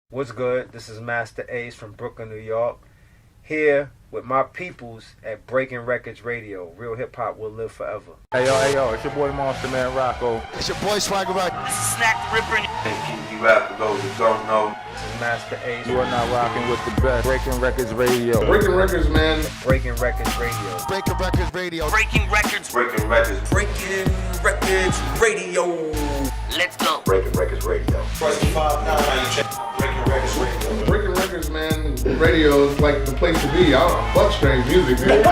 What's good? This is Master Ace from Brooklyn, New York. Here with my peoples at Breaking Records Radio. Real hip hop will live forever. Hey yo, it's your boy Monster Man Rocco. It's your boy Swagger Rock. This is Snack the Ripper. And rap for those who don't know. This is Master Ace. You are now rocking with the best. Breaking Records Radio. Breaking Records, man. Breaking Records Radio. Breaking Records Radio. Breaking Records. Breaking Records. Breaking Records Radio. Let's go. Breaking Records Radio. Breaking Records Radio. Breaking Records, man. Radio is like the place to be. I don't fuck strange music, man.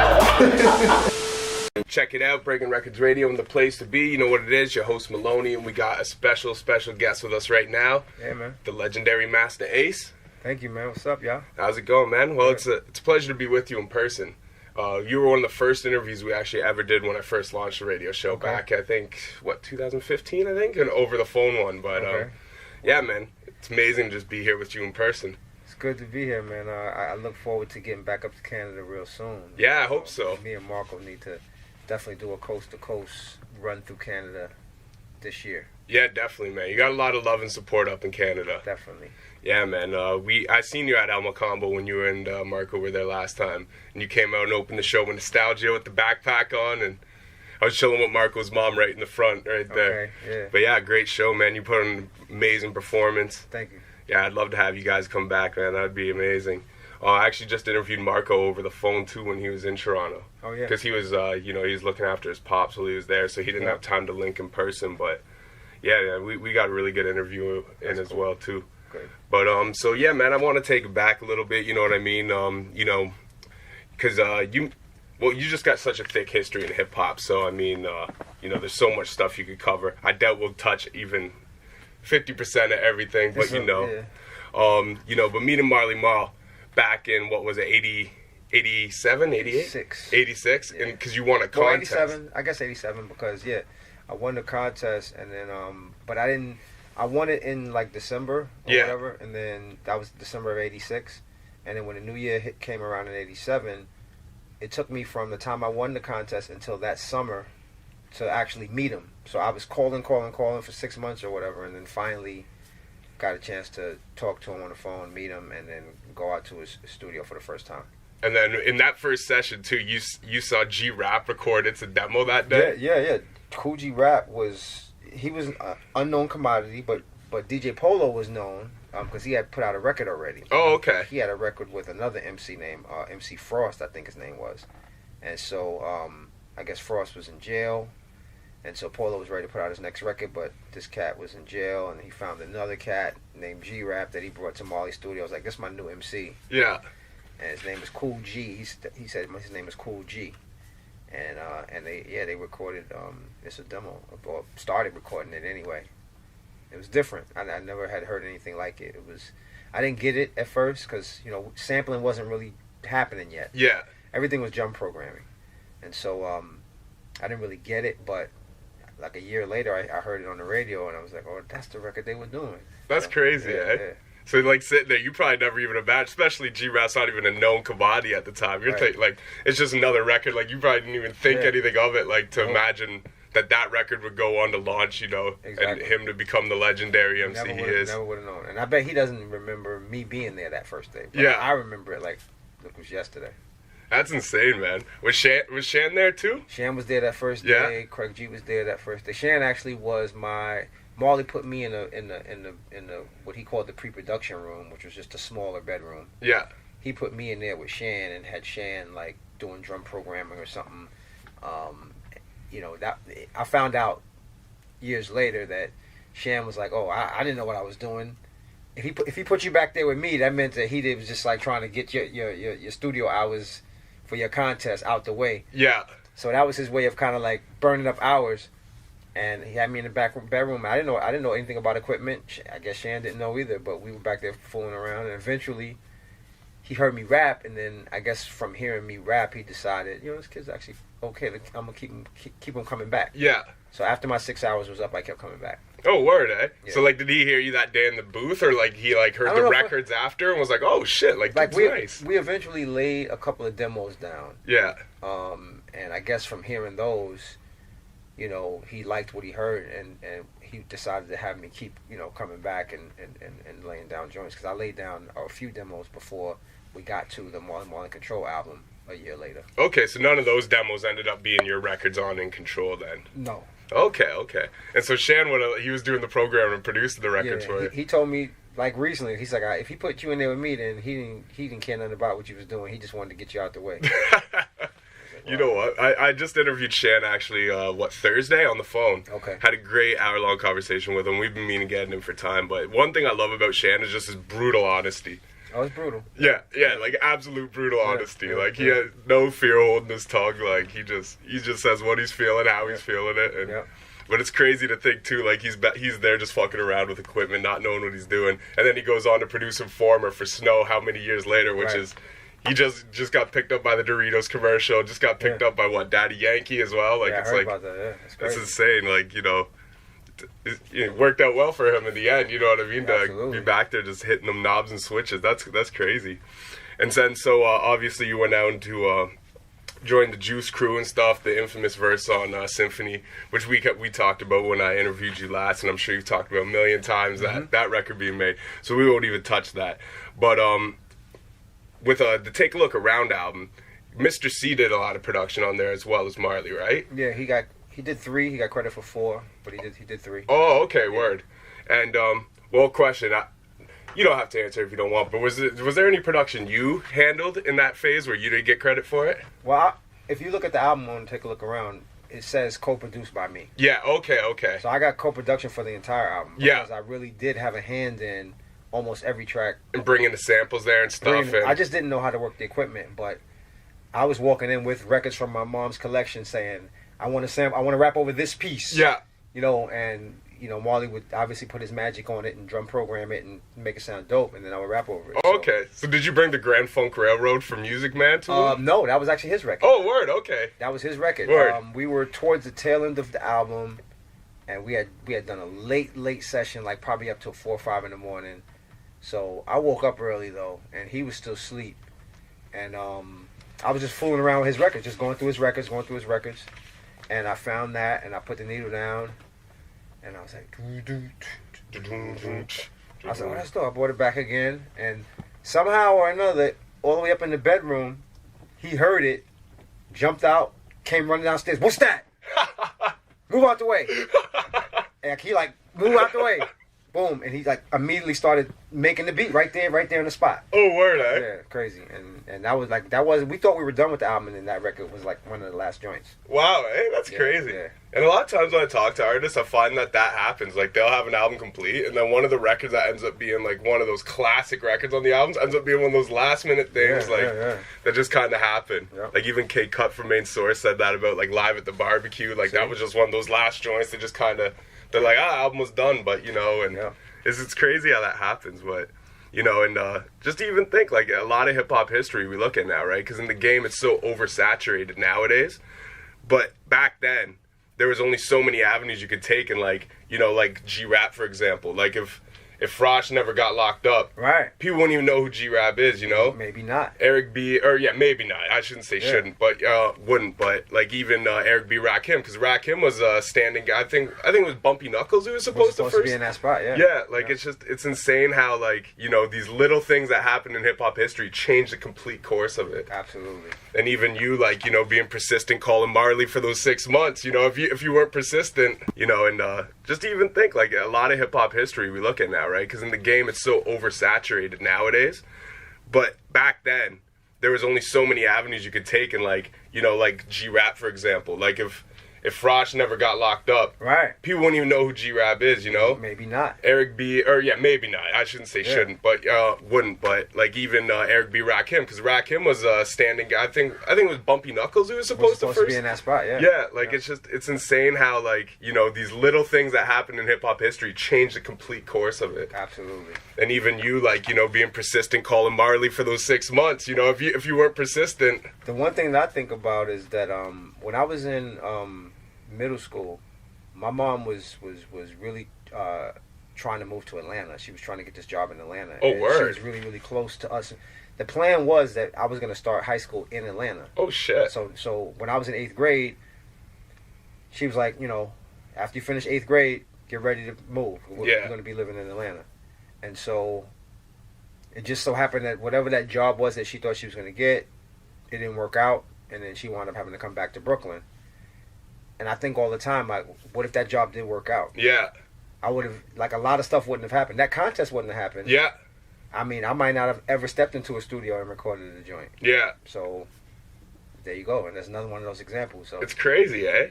Check it out, Breaking Records Radio and the place to be. You know what it is, your host Maloney, and we got a special guest with us right now. Yeah, man. The legendary Master Ace. Thank you, man. What's up, y'all? How's it going, man? Well, it's a pleasure to be with you in person. You were one of the first interviews we actually ever did when I first launched the radio show back, I think, 2015, I think? An over-the-phone one, but yeah, man. It's amazing to just be here with you in person. It's good to be here, man. I look forward to getting back up to Canada real soon. Yeah, I hope so. Me and Marco need to definitely do a coast-to-coast run through Canada this year. Yeah, definitely, man. You got a lot of love and support up in Canada. Definitely. Yeah, man. I seen you at Alma Combo when you and Marco were there last time, and you came out and opened the show with Nostalgia with the backpack on, and I was chilling with Marco's mom right in the front, right there. Okay, yeah. But yeah, great show, man. You put on an amazing performance. Thank you. Yeah, I'd love to have you guys come back, man. That'd be amazing. I actually just interviewed Marco over the phone too when he was in Toronto. Oh yeah. Because he was, he was looking after his pops while he was there, so he didn't have time to link in person. But yeah, we got a really good interview in as well too. Great. But so yeah, man, I want to take it back a little bit. You know what I mean? Because you just got such a thick history in hip hop. So I mean, there's so much stuff you could cover. I doubt we'll touch even 50% of everything, but but meeting Marley Marl back in, what was it, 87, 88? 86, yeah. And because you won a contest. 87, I guess 87, because, I won the contest, and then, but I won it in, like, December or whatever, and then that was December of 86, and then when the new year came around in 87, it took me from the time I won the contest until that summer to actually meet him. So I was calling for 6 months or whatever, and then finally got a chance to talk to him on the phone, meet him, and then go out to his studio for the first time. And then in that first session too, you saw G-Rap record it's a demo that day. Yeah. Cool G-Rap was an unknown commodity, but DJ Polo was known because he had put out a record already. Oh, okay. He had a record with another MC named MC Frost, I think his name was, and so I guess Frost was in jail. And so Polo was ready to put out his next record, but this cat was in jail, and he found another cat named G-Rap that he brought to Marley's studio. I was like, this is my new MC. Yeah. And his name is Cool G. He said his name is Cool G. And they recorded it's a demo, or started recording it anyway. It was different. I never had heard anything like it. I didn't get it at first because, sampling wasn't really happening yet. Yeah. Everything was jump programming. And so I didn't really get it, but like a year later, I heard it on the radio, and I was like, "Oh, that's the record they were doing." That's crazy, eh? Yeah. So like sitting there, you probably never even imagined, especially G-Rap's not even a known commodity at the time. You're like, it's just another record. Like you probably didn't even think anything of it. Like to imagine that record would go on to launch, and him to become the legendary MC he is. Never would have known. And I bet he doesn't remember me being there that first day. But yeah, I remember it like it was yesterday. That's insane, man. Was Shan there too? Shan was there that first day. Yeah. Craig G was there that first day. Shan actually was Marley put me in the what he called the pre-production room, which was just a smaller bedroom. Yeah. He put me in there with Shan and had Shan like doing drum programming or something. That I found out years later that Shan was like, "Oh, I didn't know what I was doing." If he put you back there with me, that meant that he was just like trying to get your studio hours for your contest out the way. Yeah. So that was his way of kind of like burning up hours. And he had me in the back bedroom. I didn't know anything about equipment. I guess Shan didn't know either, but we were back there fooling around. And eventually, he heard me rap, and then I guess from hearing me rap, he decided, this kid's actually okay. I'm gonna keep him coming back. Yeah. So after my 6 hours was up, I kept coming back. Oh, word, eh? Yeah. So like, did he hear you that day in the booth, or like he like heard the records after and was like, oh shit, like that's nice. We eventually laid a couple of demos down. Yeah. And I guess from hearing those, you know, he liked what he heard, and he decided to have me keep, you know, coming back and laying down joints, because I laid down a few demos before we got to the More Control album a year later. Okay, so none of those demos ended up being your records on In Control then? No. Okay. And so Shan, he was doing the program and producing the records for you. He told me, like, recently, he's like, if he put you in there with me, then he didn't care nothing about what you was doing. He just wanted to get you out the way. You know what? I just interviewed Shan actually, Thursday on the phone. Okay. Had a great hour-long conversation with him. We've been meaning getting him for time, but one thing I love about Shan is just his brutal honesty. Oh, it's brutal. Yeah, like absolute brutal honesty. Yeah, like he has no fear holding his tongue. Like he just says what he's feeling, how he's feeling it. And, but it's crazy to think too. Like he's there just fucking around with equipment, not knowing what he's doing, and then he goes on to produce Informer for Snow. How many years later? Which is. He just got picked up by the Doritos commercial. Just got picked up by Daddy Yankee as well. Like it's I heard about that. Yeah, it's insane. Like it worked out well for him in the end. You know what I mean? To be back there just hitting them knobs and switches. That's crazy. And then obviously you went out to join the Juice Crew and stuff. The infamous verse on Symphony, which we talked about when I interviewed you last, and I'm sure you've talked about a million times that record being made. So we won't even touch that. But with the Take a Look Around album, Mr. C did a lot of production on there as well as Marley, right? Yeah, he did 3. He got credit for 4, but he did 3. Oh, okay, word. And question. You don't have to answer if you don't want, but was there any production you handled in that phase where you didn't get credit for it? Well, if you look at the album on Take a Look Around, it says co-produced by me. Yeah. Okay. So I got co-production for the entire album. Because I really did have a hand in almost every track. And bringing the samples there and stuff. I just didn't know how to work the equipment, but I was walking in with records from my mom's collection saying, I want to rap over this piece. Yeah. You know, and, you know, Marley would obviously put his magic on it and drum program it and make it sound dope, and then I would rap over it. Okay. So did you bring the Grand Funk Railroad from Music Man to him? No, that was actually his record. Oh, word, okay. That was his record. Word. We were towards the tail end of the album, and we had done a late session, like probably up till 4 or 5 in the morning. So I woke up early though, and he was still asleep, and I was just fooling around with his records, just going through his records, and I found that, and I put the needle down, and I was like, I was like, oh, that's dope. I brought it back again, and somehow or another, all the way up in the bedroom, he heard it, jumped out, came running downstairs. What's that? Move out the way. And he move out the way. Boom, and he immediately started making the beat right there in the spot. Oh, word, eh? Yeah, crazy. And that was we thought we were done with the album, and then that record was like one of the last joints. Wow, hey, that's crazy. Yeah. And a lot of times when I talk to artists, I find that happens. Like they'll have an album complete, and then one of the records that ends up being like one of those classic records on the albums ends up being one of those last minute things that just kind of happen. Yeah. Like even K Cut from Main Source said that about like Live at the Barbecue. Like that was just one of those last joints that just kind of. They're like, album was done, but, you know, and it's crazy how that happens, but, you know, and just to even think, like, a lot of hip-hop history we look at now, right? Because in the game, it's so oversaturated nowadays, but back then, there was only so many avenues you could take, and, like, you know, like G-Rap, for example, like, if Frosh never got locked up, right? People wouldn't even know who G-Rap is, you know? Maybe not. Eric B, maybe not. I shouldn't say shouldn't, but wouldn't. But like even Eric B, Rakim, because Rakim was a standing guy. I think it was Bumpy Knuckles who was supposed to be in that spot. Yeah. Yeah, like it's insane how like you know these little things that happen in hip hop history change the complete course of it. Absolutely. And even you, like you know, being persistent, calling Marley for those 6 months. You know, if you weren't persistent, you know, and just to even think like a lot of hip hop history we look at now, right? Because in the game it's so oversaturated nowadays, but back then there was only so many avenues you could take, and like you know, like G-Rap for example, like if Frosh never got locked up, right? People wouldn't even know who G-Rap is, you know? Maybe not. Eric B, maybe not. I shouldn't say shouldn't, but wouldn't. But like even Eric B, Rakim, because Rakim was a standing guy. I think it was Bumpy Knuckles who was supposed to first be in that spot. Yeah. Yeah, like it's insane how like you know these little things that happen in hip hop history change the complete course of it. Absolutely. And even you, like you know, being persistent, calling Marley for those 6 months. You know, if you weren't persistent. The one thing that I think about is that when I was in middle school, my mom was really trying to move to Atlanta. She was trying to get this job in Atlanta. Oh, and word. She was really, really close to us. The plan was that I was going to start high school in Atlanta. Oh, shit. So when I was in 8th grade, she was like, after you finish 8th grade, get ready to move. We're going to be living in Atlanta. And so it just so happened that whatever that job was that she thought she was going to get, it didn't work out. And then she wound up having to come back to Brooklyn. And I think all the time, like, what if that job did work out? Yeah. I would have, like, a lot of stuff wouldn't have happened. That contest wouldn't have happened. Yeah. I mean, I might not have ever stepped into a studio and recorded a joint. Yeah. So there you go. And there's another one of those examples. So it's crazy, eh?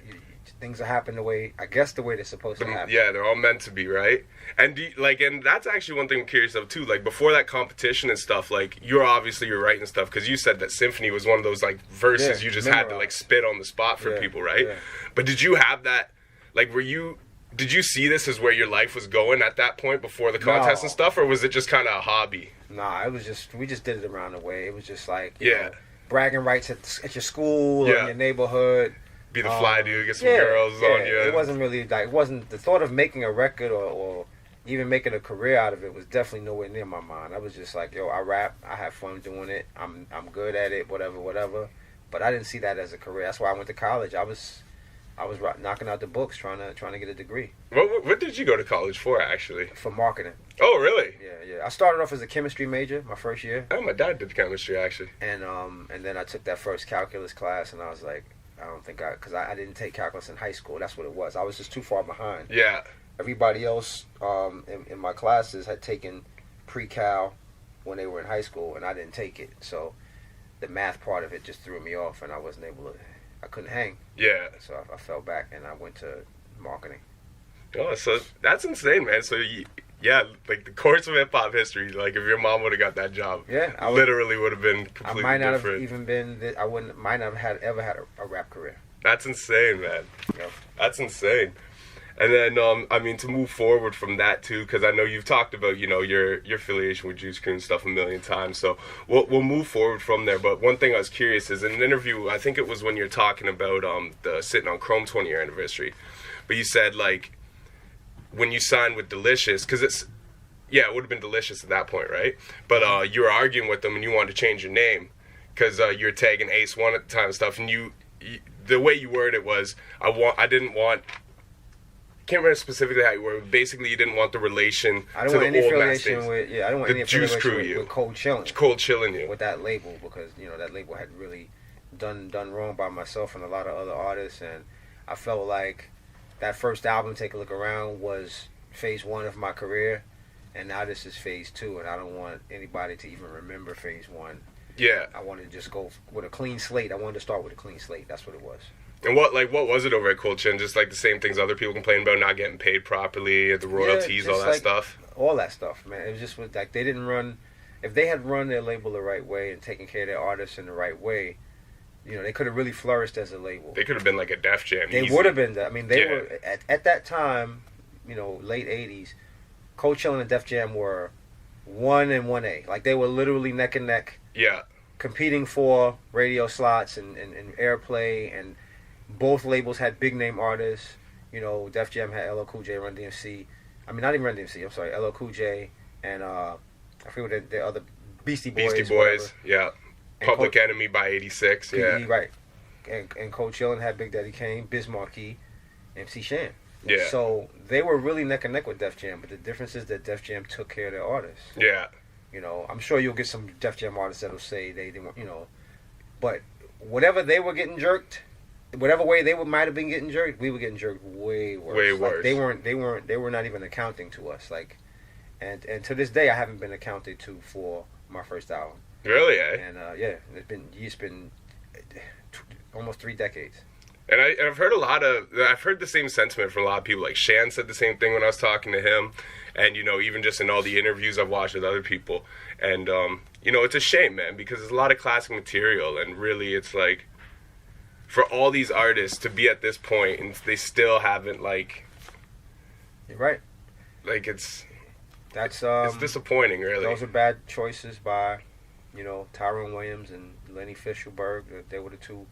Things are happening the way they're supposed to happen. Yeah, they're all meant to be, right? And and that's actually one thing I'm curious of too. Like before that competition and stuff, like you're writing stuff because you said that Symphony was one of those like verses you just had to like spit on the spot for people, right? Yeah. But did you have that? Like, did you see this as where your life was going at that point before the contest and stuff, or was it just kind of a hobby? Nah, it was just we just did it around the way. It was just like you know, bragging rights at your school or in your neighborhood. Be the fly dude, get some girls on you. It wasn't really like the thought of making a record or even making a career out of it was definitely nowhere near my mind. I was just like, yo, I rap, I have fun doing it, I'm good at it, whatever. But I didn't see that as a career. That's why I went to college. I was knocking out the books trying to get a degree. What did you go to college for, actually? For marketing. Oh, really? Yeah. I started off as a chemistry major my first year. Oh, my dad did chemistry, actually. And then I took that first calculus class, and I was like, I don't think because I didn't take calculus in high school. That's what it was. I was just too far behind. Yeah. Everybody else in my classes had taken pre-cal when they were in high school, and I didn't take it. So the math part of it just threw me off, and I wasn't able to. I couldn't hang. Yeah. So I fell back, and I went to marketing. Oh, so that's insane, man. So like the course of hip hop history, like if your mom would have got that job, I literally would have been completely different. I might not have even been. Might not have ever had a rap career. That's insane, man. Yep. That's insane. And then, I mean, to move forward from that too, because I know you've talked about, your affiliation with Juice Crew and stuff a million times. So we'll move forward from there. But one thing I was curious is in an interview, I think it was when you're talking about the Sitting on Chrome 20-year anniversary, but you said like when you signed with Delicious, because it would have been Delicious at that point, right? But you were arguing with them and you wanted to change your name because you were tagging Ace One at the time and stuff, and you the way you worded it was I didn't want. Can't remember specifically how you were. Basically, you didn't want the relation to the old affiliation Masters. with. Yeah, I don't want the any Juice affiliation Crew with Cold Chillin'. Cold Chillin' you with that label because that label had really done wrong by myself and a lot of other artists, and I felt like that first album, Take a Look Around, was phase 1 of my career, and now this is phase 2, and I don't want anybody to even remember phase 1. Yeah, I wanted to just go with a clean slate. I wanted to start with a clean slate. That's what it was. And what was it over at Cold Chin? Just like the same things other people complain about, not getting paid properly, the royalties, all that stuff? All that stuff, man. It was just like they didn't run. If they had run their label the right way and taken care of their artists in the right way, they could have really flourished as a label. They could have been like a Def Jam. They would have been that. I mean, they were at that time, late 80s, Cold Chillin' and Def Jam were 1 and 1A. Like they were literally neck and neck. Yeah. Competing for radio slots and airplay, and both labels had big name artists. Def Jam had LL Cool J, Run DMC. I mean, not even Run DMC. I'm sorry, LL Cool J, and I forget what the other Beastie Boys. Whatever. Yeah. And Public Enemy by '86. Yeah. Right. And Cold Chillin' had Big Daddy Kane, Biz Markie, MC Shan. Yeah. So they were really neck and neck with Def Jam, but the difference is that Def Jam took care of their artists. Yeah. I'm sure you'll get some Def Jam artists that'll say they didn't, but whatever they were getting jerked, whatever way they might have been getting jerked, we were getting jerked way worse. Way worse. They were not even accounting to us. Like, and to this day, I haven't been accounted to for my first album. Really, eh? And it's been almost 3 decades. And I've heard I've heard the same sentiment from a lot of people. Like Shan said the same thing when I was talking to him, and even just in all the interviews I've watched with other people, and it's a shame, man, because there's a lot of classic material, and really it's like for all these artists to be at this point and they still haven't You're right. It's disappointing, really. Those are bad choices by Tyrone Williams and Lenny Fishelberg. They were the 2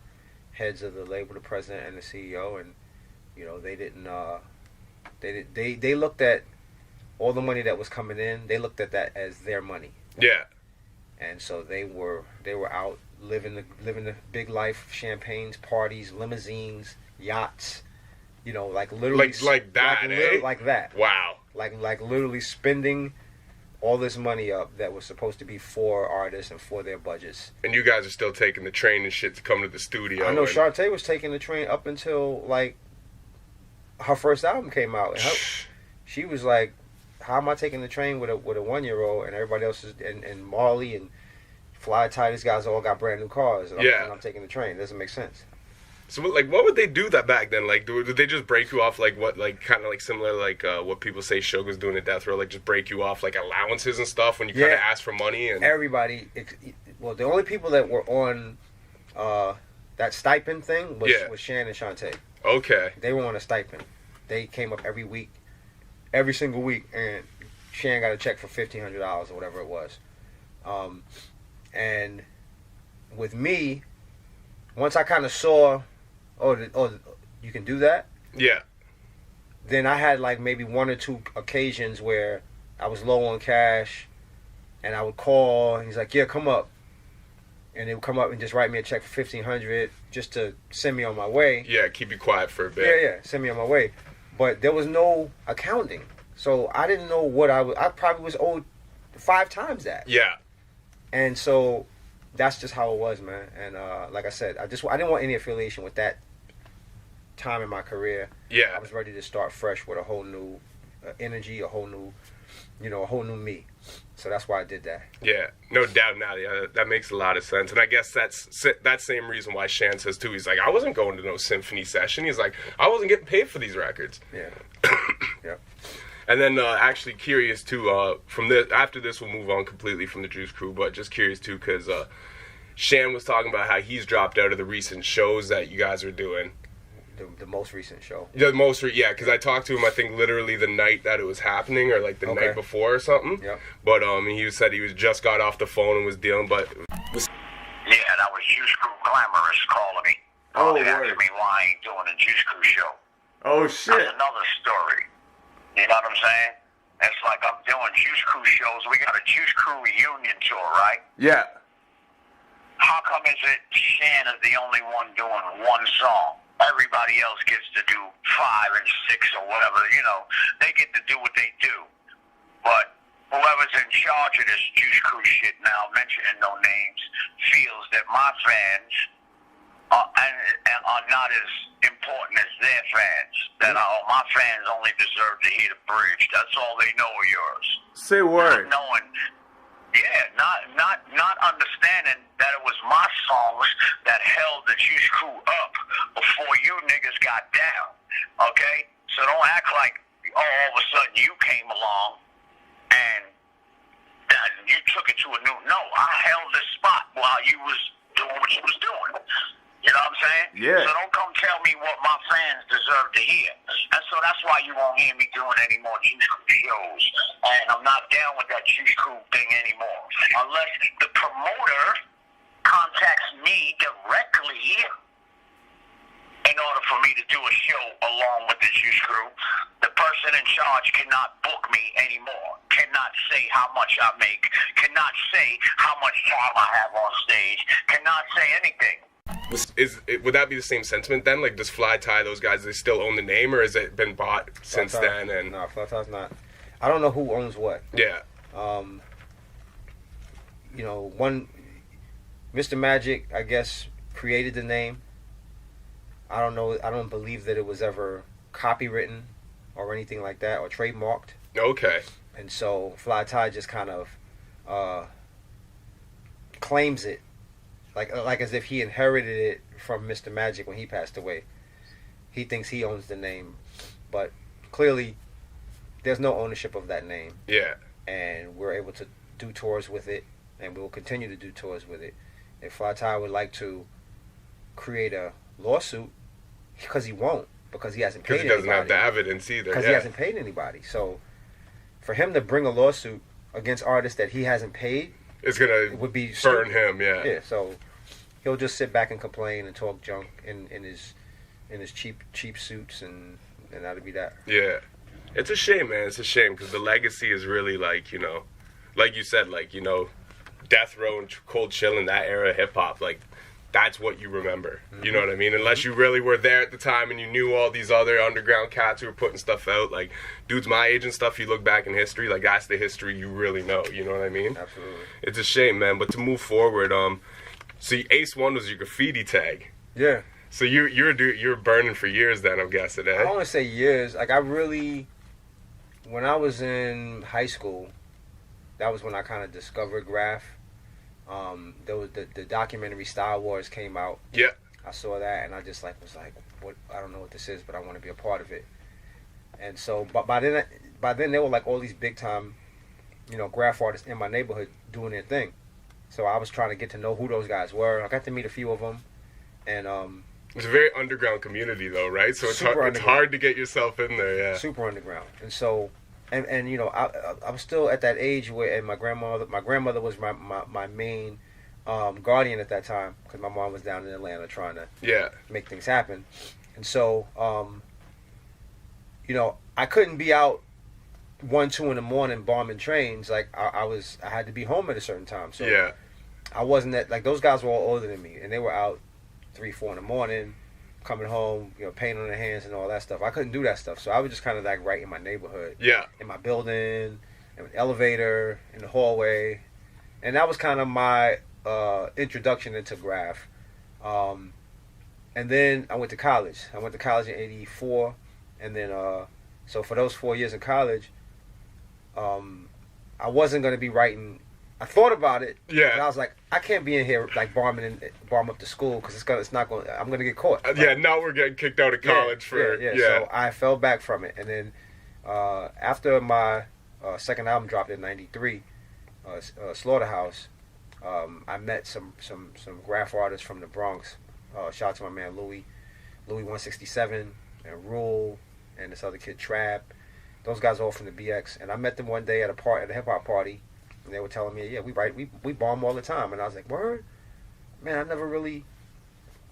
heads of the label, the president and the CEO, and they didn't. They looked at all the money that was coming in. They looked at that as their money. Yeah. And so they were out living the big life, champagnes, parties, limousines, yachts, You know, like literally, like that, like that. Wow. Like literally spending all this money up that was supposed to be for artists and for their budgets. And you guys are still taking the train and shit to come to the studio. I know Shartae was taking the train up until like her first album came out, and she was like, "How am I taking the train with a 1-year-old and everybody else is and Marley and Fly Tie, these guys all got brand new cars, and I'm taking the train. It doesn't make sense." So, like, what would they do that back then? Like, did they just break you off, like, what, like, kind of like similar, like, what people say Sugar's doing at Death Row, like, just break you off, like, allowances and stuff when you kind of ask for money? And everybody, well, the only people that were on that stipend thing was Shan and Shantae. Okay. They were on a stipend. They came up every week, every single week, and Shan got a check for $1,500 or whatever it was. And with me, once I kind of saw, oh, you can do that? Yeah. Then I had like maybe 1 or 2 occasions where I was low on cash, and I would call, and he's like, "Yeah, come up," and they would come up and just write me a check for $1,500 just to send me on my way. Yeah, keep you quiet for a bit. Yeah, send me on my way. But there was no accounting, so I didn't know what I probably was owed 5 times that. Yeah. And so that's just how it was, man. And like I said, I didn't want any affiliation with that time in my career. Yeah. I was ready to start fresh with a whole new energy, a whole new me. So that's why I did that. Yeah, no doubt now. Yeah, that makes a lot of sense. And I guess that's that same reason why Shan says, too. He's like, I wasn't going to no symphony session. He's like, I wasn't getting paid for these records. Yeah. Yep. And then actually curious, too, from this, after this we'll move on completely from the Juice Crew, but just curious, too, because Shan was talking about how he's dropped out of the recent shows that you guys are doing. The most recent show. Yeah, because I talked to him, I think, literally the night that it was happening, or like the night before or something. Yep. But he said he was just got off the phone and was dealing, but... Yeah, that was Juice Crew Glamorous calling me. They asked me why I ain't doing a Juice Crew show. Oh, shit. That's another story. You know what I'm saying? It's like I'm doing Juice Crew shows. We got a Juice Crew reunion tour, right? Yeah. How come is it Shan is the only one doing one song? Everybody else gets to do 5 and 6 or whatever, you know. They get to do what they do. But whoever's in charge of this Juice Crew shit now, mentioning no names, feels that my fans are not as important as their fans. That my fans only deserve to hear the bridge. That's all they know of yours. Say word. Not knowing, not understanding that it was my songs that held the Juice Crew up before you niggas got down. Okay? So don't act like all of a sudden you came along and you took it to a new... No, I held this spot while you was doing what you was doing. You know what I'm saying? Yeah. So don't come tell me what my fans deserve to hear. And so that's why you won't hear me doing any more Juice Crew shows. And I'm not down with that Juice Crew thing anymore. Unless the promoter contacts me directly in order for me to do a show along with the Juice Crew. The person in charge cannot book me anymore. Cannot say how much I make. Cannot say how much time I have on stage. Cannot say anything. Would that be the same sentiment then? Like, does Fly Tie, those guys, they still own the name, or has it been bought since then? And no, Fly Tie's not. I don't know who owns what. Yeah. You know, Mr. Magic, I guess, created the name. I don't know. I don't believe that it was ever copywritten or anything like that, or trademarked. Okay. And so Fly Tie just kind of claims it. Like as if he inherited it from Mr. Magic when he passed away. He thinks he owns the name, but clearly there's no ownership of that name. Yeah. And we're able to do tours with it, and we will continue to do tours with it. If Fly Tie would like to create a lawsuit, because he won't, because he hasn't paid anybody. Because he doesn't have the evidence either. Because he hasn't paid anybody. So for him to bring a lawsuit against artists that he hasn't paid, it's gonna would be burn stupid. him, yeah. Yeah, so he'll just sit back and complain and talk junk in his cheap suits, and that'll be that. Yeah, it's a shame, man. It's a shame because the legacy is really like, you know, like you said, like, you know, Death Row and Cold Chill in that era of hip hop, like that's what you remember. You know what I mean? Unless you really were there at the time and you knew all these other underground cats who were putting stuff out, like dudes my age and stuff, you look back in history, like that's the history you really know. You know what I mean? Absolutely. It's a shame, man. But to move forward, so Ace 1 was your graffiti tag. Yeah. So you were burning for years then, I'm guessing, eh? I don't want to say years. Like, when I was in high school, that was when I kind of discovered graph. There was the documentary Star Wars came out. Yeah. I saw that and I just was like, what? I don't know what this is, but I want to be a part of it. And so, but by then there were like all these big time, graph artists in my neighborhood doing their thing. So I was trying to get to know who those guys were. I got to meet a few of them, and it's a very underground community though, right? So it's hard to get yourself in there. Yeah. Super underground, and so. And I was still at that age where, and my grandmother was my main guardian at that time, because my mom was down in Atlanta trying to make things happen. And so, I couldn't be out 1, 2 in the morning bombing trains. Like I had to be home at a certain time. So I wasn't like those guys were all older than me, and they were out 3, 4 in the morning, coming home, paint on their hands and all that stuff. I couldn't do that stuff, so I was just kind of like right in my neighborhood, in my building, in the elevator, in the hallway, and that was kind of my introduction into graph. And then I went to college. I went to college in '84, and then so for those 4 years in college, I wasn't going to be writing. I thought about it. Yeah. And I was like, I can't be in here like bomb up to school, because I'm gonna get caught. Now we're getting kicked out of college yeah. So I fell back from it, and then after my second album dropped in '93, Slaughterhouse, I met some graph artists from the Bronx. Shout out to my man Louis 167 and Rule and this other kid Trap. Those guys are all from the BX, and I met them one day at a hip hop party. And they were telling me, we bomb all the time. And I was like, word? Man, I never really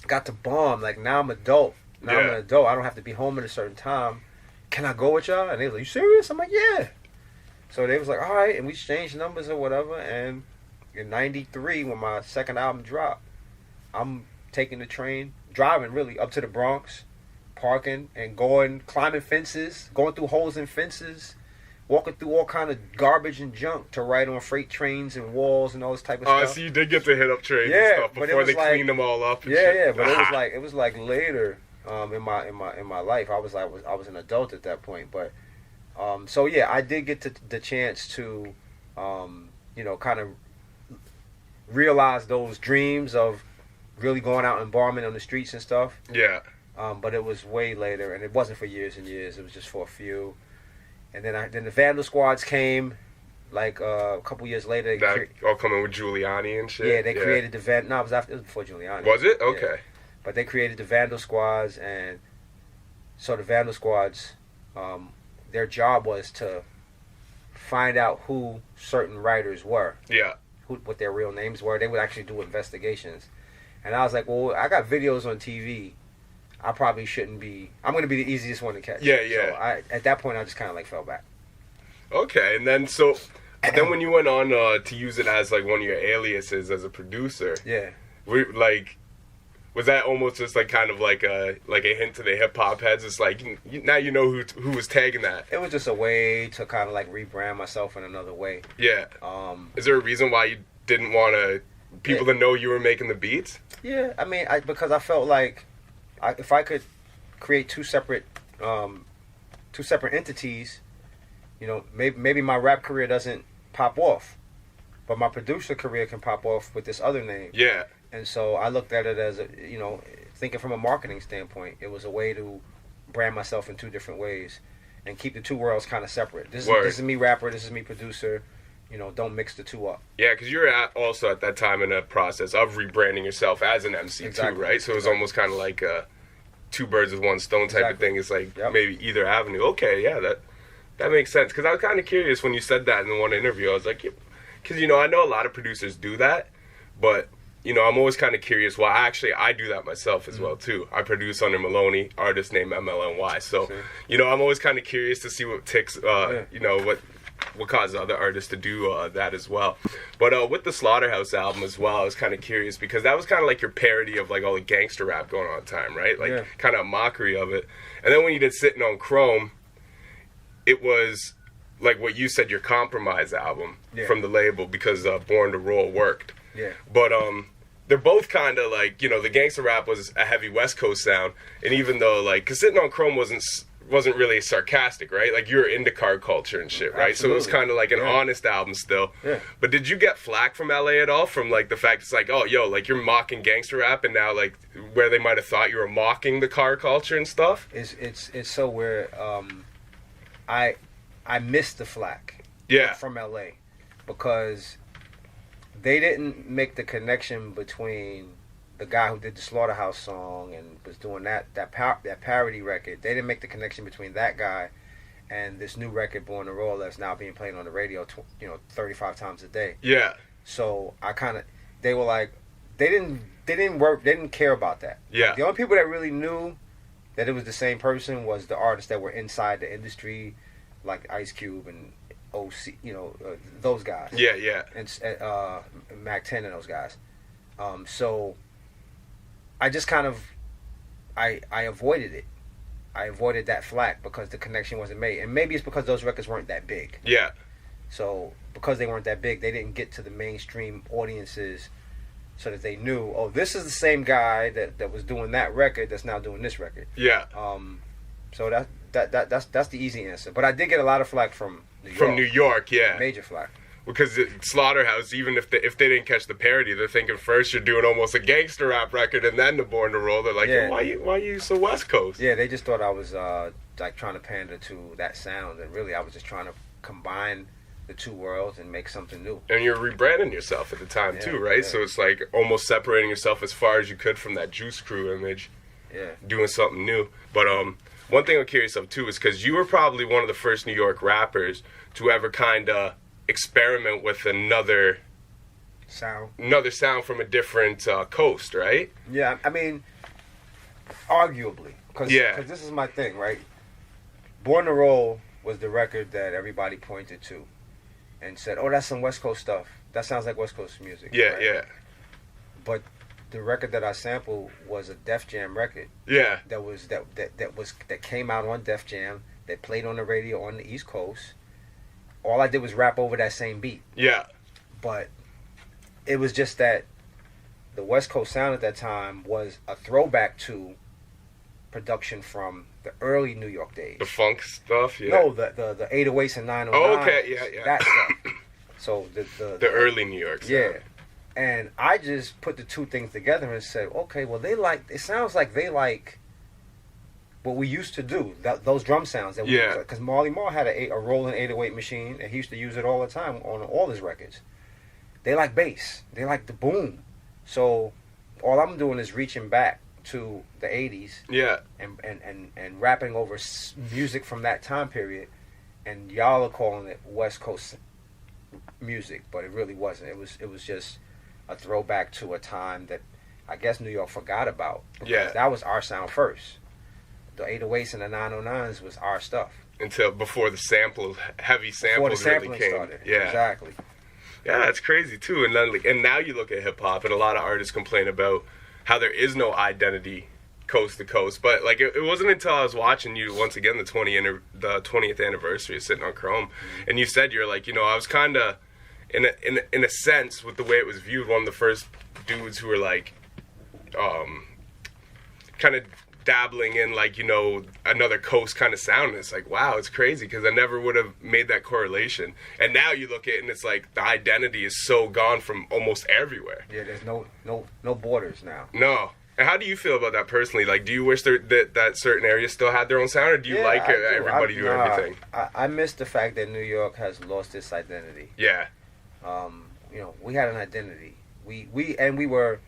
got to bomb. Like, now I'm adult. I'm an adult. I don't have to be home at a certain time. Can I go with y'all? And they was like, you serious? I'm like, yeah. So they was like, all right. And we exchanged numbers or whatever. And in '93, when my second album dropped, I'm taking the train, driving really up to the Bronx, parking and climbing fences, going through holes in fences, walking through all kind of garbage and junk to ride on freight trains and walls and all this type of stuff. Oh, so you did get to hit up trains and stuff before they cleaned them all up. And shit. But it was like later in my life. I was an adult at that point. But so yeah, I did get the chance to kind of realize those dreams of really going out and bombing on the streets and stuff. Yeah. But it was way later, and it wasn't for years and years. It was just for a few. And then the Vandal Squads came, like a couple years later. All coming with Giuliani and shit. Yeah, they created the Vandal. No, it was before Giuliani. Was it? Okay. Yeah. But they created the Vandal Squads, and so the Vandal Squads, their job was to find out who certain writers were. Yeah. What their real names were. They would actually do investigations, and I was like, well, I got videos on TV. I probably shouldn't be. I'm going to be the easiest one to catch. Yeah. So at that point, I just kind of like fell back. Okay, and then then when you went on to use it as like one of your aliases as a producer, was that almost just like kind of like a hint to the hip hop heads? It's like now you know who was tagging that. It was just a way to kind of like rebrand myself in another way. Yeah. Is there a reason why you didn't want people to know you were making the beats? Yeah, I mean, because I felt like. If I could create two separate entities, maybe my rap career doesn't pop off, but my producer career can pop off with this other name. Yeah. And so I looked at it as thinking from a marketing standpoint, it was a way to brand myself in two different ways and keep the two worlds kind of separate. This is me rapper, this is me producer. Don't mix the two up. Yeah, because you're also at that time in a process of rebranding yourself as an MC too, right? So it was almost kind of like a two birds with one stone type of thing. It's like maybe either avenue. Okay, yeah, that makes sense. Because I was kind of curious when you said that in one interview. I was like, because I know a lot of producers do that, but I'm always kind of curious. Well, actually, I do that myself as well too. I produce under Maloney, artist named MLNY. So I'm always kind of curious to see what ticks, what what caused other artists to do that as well. But with the Slaughterhouse album as well, I was kind of curious because that was kind of like your parody of like all the gangster rap going on at the time, right? Like kind of a mockery of it. And then when you did Sitting on Chrome, it was like what you said, your compromise album from the label because Born to Roll worked. Yeah. But they're both kind of like, you know, the gangster rap was a heavy West Coast sound, and even though like, cause Sitting on Chrome wasn't really sarcastic, right? Like you're into car culture and shit, right? Absolutely. So it was kind of like an honest album still. Yeah. But did you get flack from LA at all from like the fact it's like, oh, yo, like you're mocking gangster rap, and now like where they might have thought you were mocking the car culture and stuff? It's so weird. I missed the flack. Yeah. From LA because they didn't make the connection between the guy who did the Slaughterhouse song and was doing that parody record. They didn't make the connection between that guy and this new record, Born to Roll, that's now being played on the radio, 35 times a day. Yeah. So they were like, they didn't care about that. Yeah. The only people that really knew that it was the same person was the artists that were inside the industry, like Ice Cube and OC, those guys. Yeah, yeah. And Mac 10 and those guys. So I just kind of I avoided it. I avoided that flack because the connection wasn't made. And maybe it's because those records weren't that big. Yeah. So because they weren't that big, they didn't get to the mainstream audiences so that they knew, oh, this is the same guy that was doing that record that's now doing this record. Yeah. So that's the easy answer. But I did get a lot of flack from New York. From New York, yeah. Major flack. Because Slaughterhouse, even if they didn't catch the parody, they're thinking first you're doing almost a gangster rap record, and then the Born to Roll. They're like, why are you so West Coast? Yeah, they just thought I was like trying to pander to that sound, and really I was just trying to combine the two worlds and make something new. And you're rebranding yourself at the time too, right? Yeah. So it's like almost separating yourself as far as you could from that Juice Crew image. Yeah. Doing something new. But one thing I'm curious of too is because you were probably one of the first New York rappers to ever kind of experiment with another sound from a different coast, right? Yeah, I mean, arguably, because this is my thing, right? Born to Roll was the record that everybody pointed to and said, "Oh, that's some West Coast stuff. That sounds like West Coast music." Yeah, right? yeah. But the record that I sampled was a Def Jam record. Yeah. That came out on Def Jam. That played on the radio on the East Coast. All I did was rap over that same beat. Yeah. But it was just that the West Coast sound at that time was a throwback to production from the early New York days. The funk stuff, yeah. No, the 808s and 909s. Oh, okay, yeah. That stuff. So the early New York sound. Yeah. And I just put the two things together and said, okay, well, it sounds like they like what we used to do, those drum sounds. Because Marley Marl had a rolling 808 machine, and he used to use it all the time on all his records. They like bass. They like the boom. So all I'm doing is reaching back to the 80s. Yeah. And rapping over music from that time period. And y'all are calling it West Coast music, but it really wasn't. It was just a throwback to a time that I guess New York forgot about. Yeah. That was our sound first. The 808s and the 909s was our stuff. Until before the heavy samples really came. Started. Yeah. Exactly. Yeah, that's crazy too. And now you look at hip hop, and a lot of artists complain about how there is no identity coast to coast. But like it wasn't until I was watching you once again the 20th anniversary of Sitting on Chrome, and you said you're like, I was kind of in a sense with the way it was viewed, one of the first dudes who were like, kind of dabbling in like another coast kind of sound. And it's like, wow, it's crazy because I never would have made that correlation. And now you look at it and it's like the identity is so gone from almost everywhere. Yeah, there's no borders now. No. And how do you feel about that personally? Like, do you wish that certain areas still had their own sound, or do you everybody do everything? I miss the fact that New York has lost its identity. Yeah. We had an identity. We were,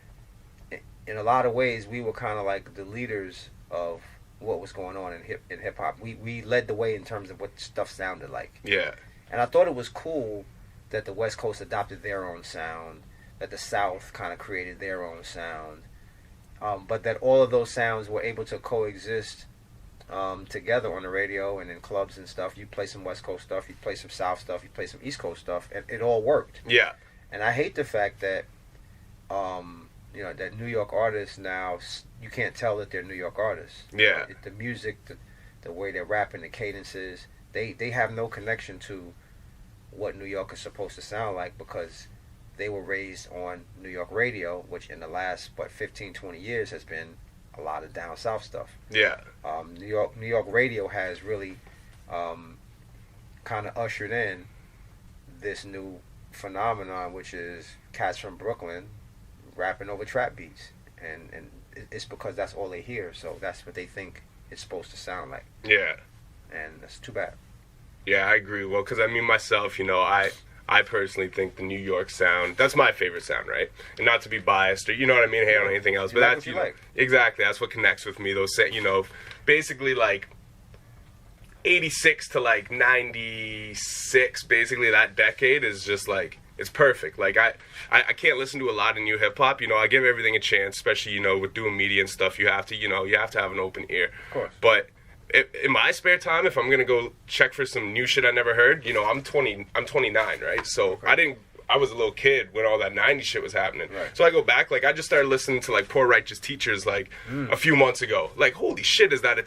in a lot of ways, we were kind of like the leaders of what was going on in hip hop. We led the way in terms of what stuff sounded like. Yeah. And I thought it was cool that the West Coast adopted their own sound, that the South kind of created their own sound, but that all of those sounds were able to coexist together on the radio and in clubs and stuff. You play some West Coast stuff, you play some South stuff, you play some East Coast stuff, and it all worked. Yeah. And I hate the fact that, that New York artists now, you can't tell that they're New York artists. Yeah. The music, the way they're rapping, the cadences, they have no connection to what New York is supposed to sound like because they were raised on New York radio, which in the last, 15, 20 years has been a lot of down south stuff. Yeah. New York radio has really kind of ushered in this new phenomenon, which is cats from Brooklyn rapping over trap beats, and it's because that's all they hear, so that's what they think it's supposed to sound like. Yeah. And that's too bad. Yeah, I agree. Well, because I mean myself, I personally think the New York sound, that's my favorite sound, right? And not to be biased or, you know what I mean, hate on anything else, but like that's, what you like. Exactly, that's what connects with me. Those, basically like 86 to like 96, basically that decade is just like, it's perfect. Like I can't listen to a lot of new hip hop. I give everything a chance, especially, with doing media and stuff. You have to have an open ear. Of course. But in my spare time, if I'm gonna go check for some new shit I never heard, I'm 29, right? So Okay. I was a little kid when all that 90s shit was happening. Right. So I go back, like I just started listening to like Poor Righteous Teachers like a few months ago. Like holy shit, is that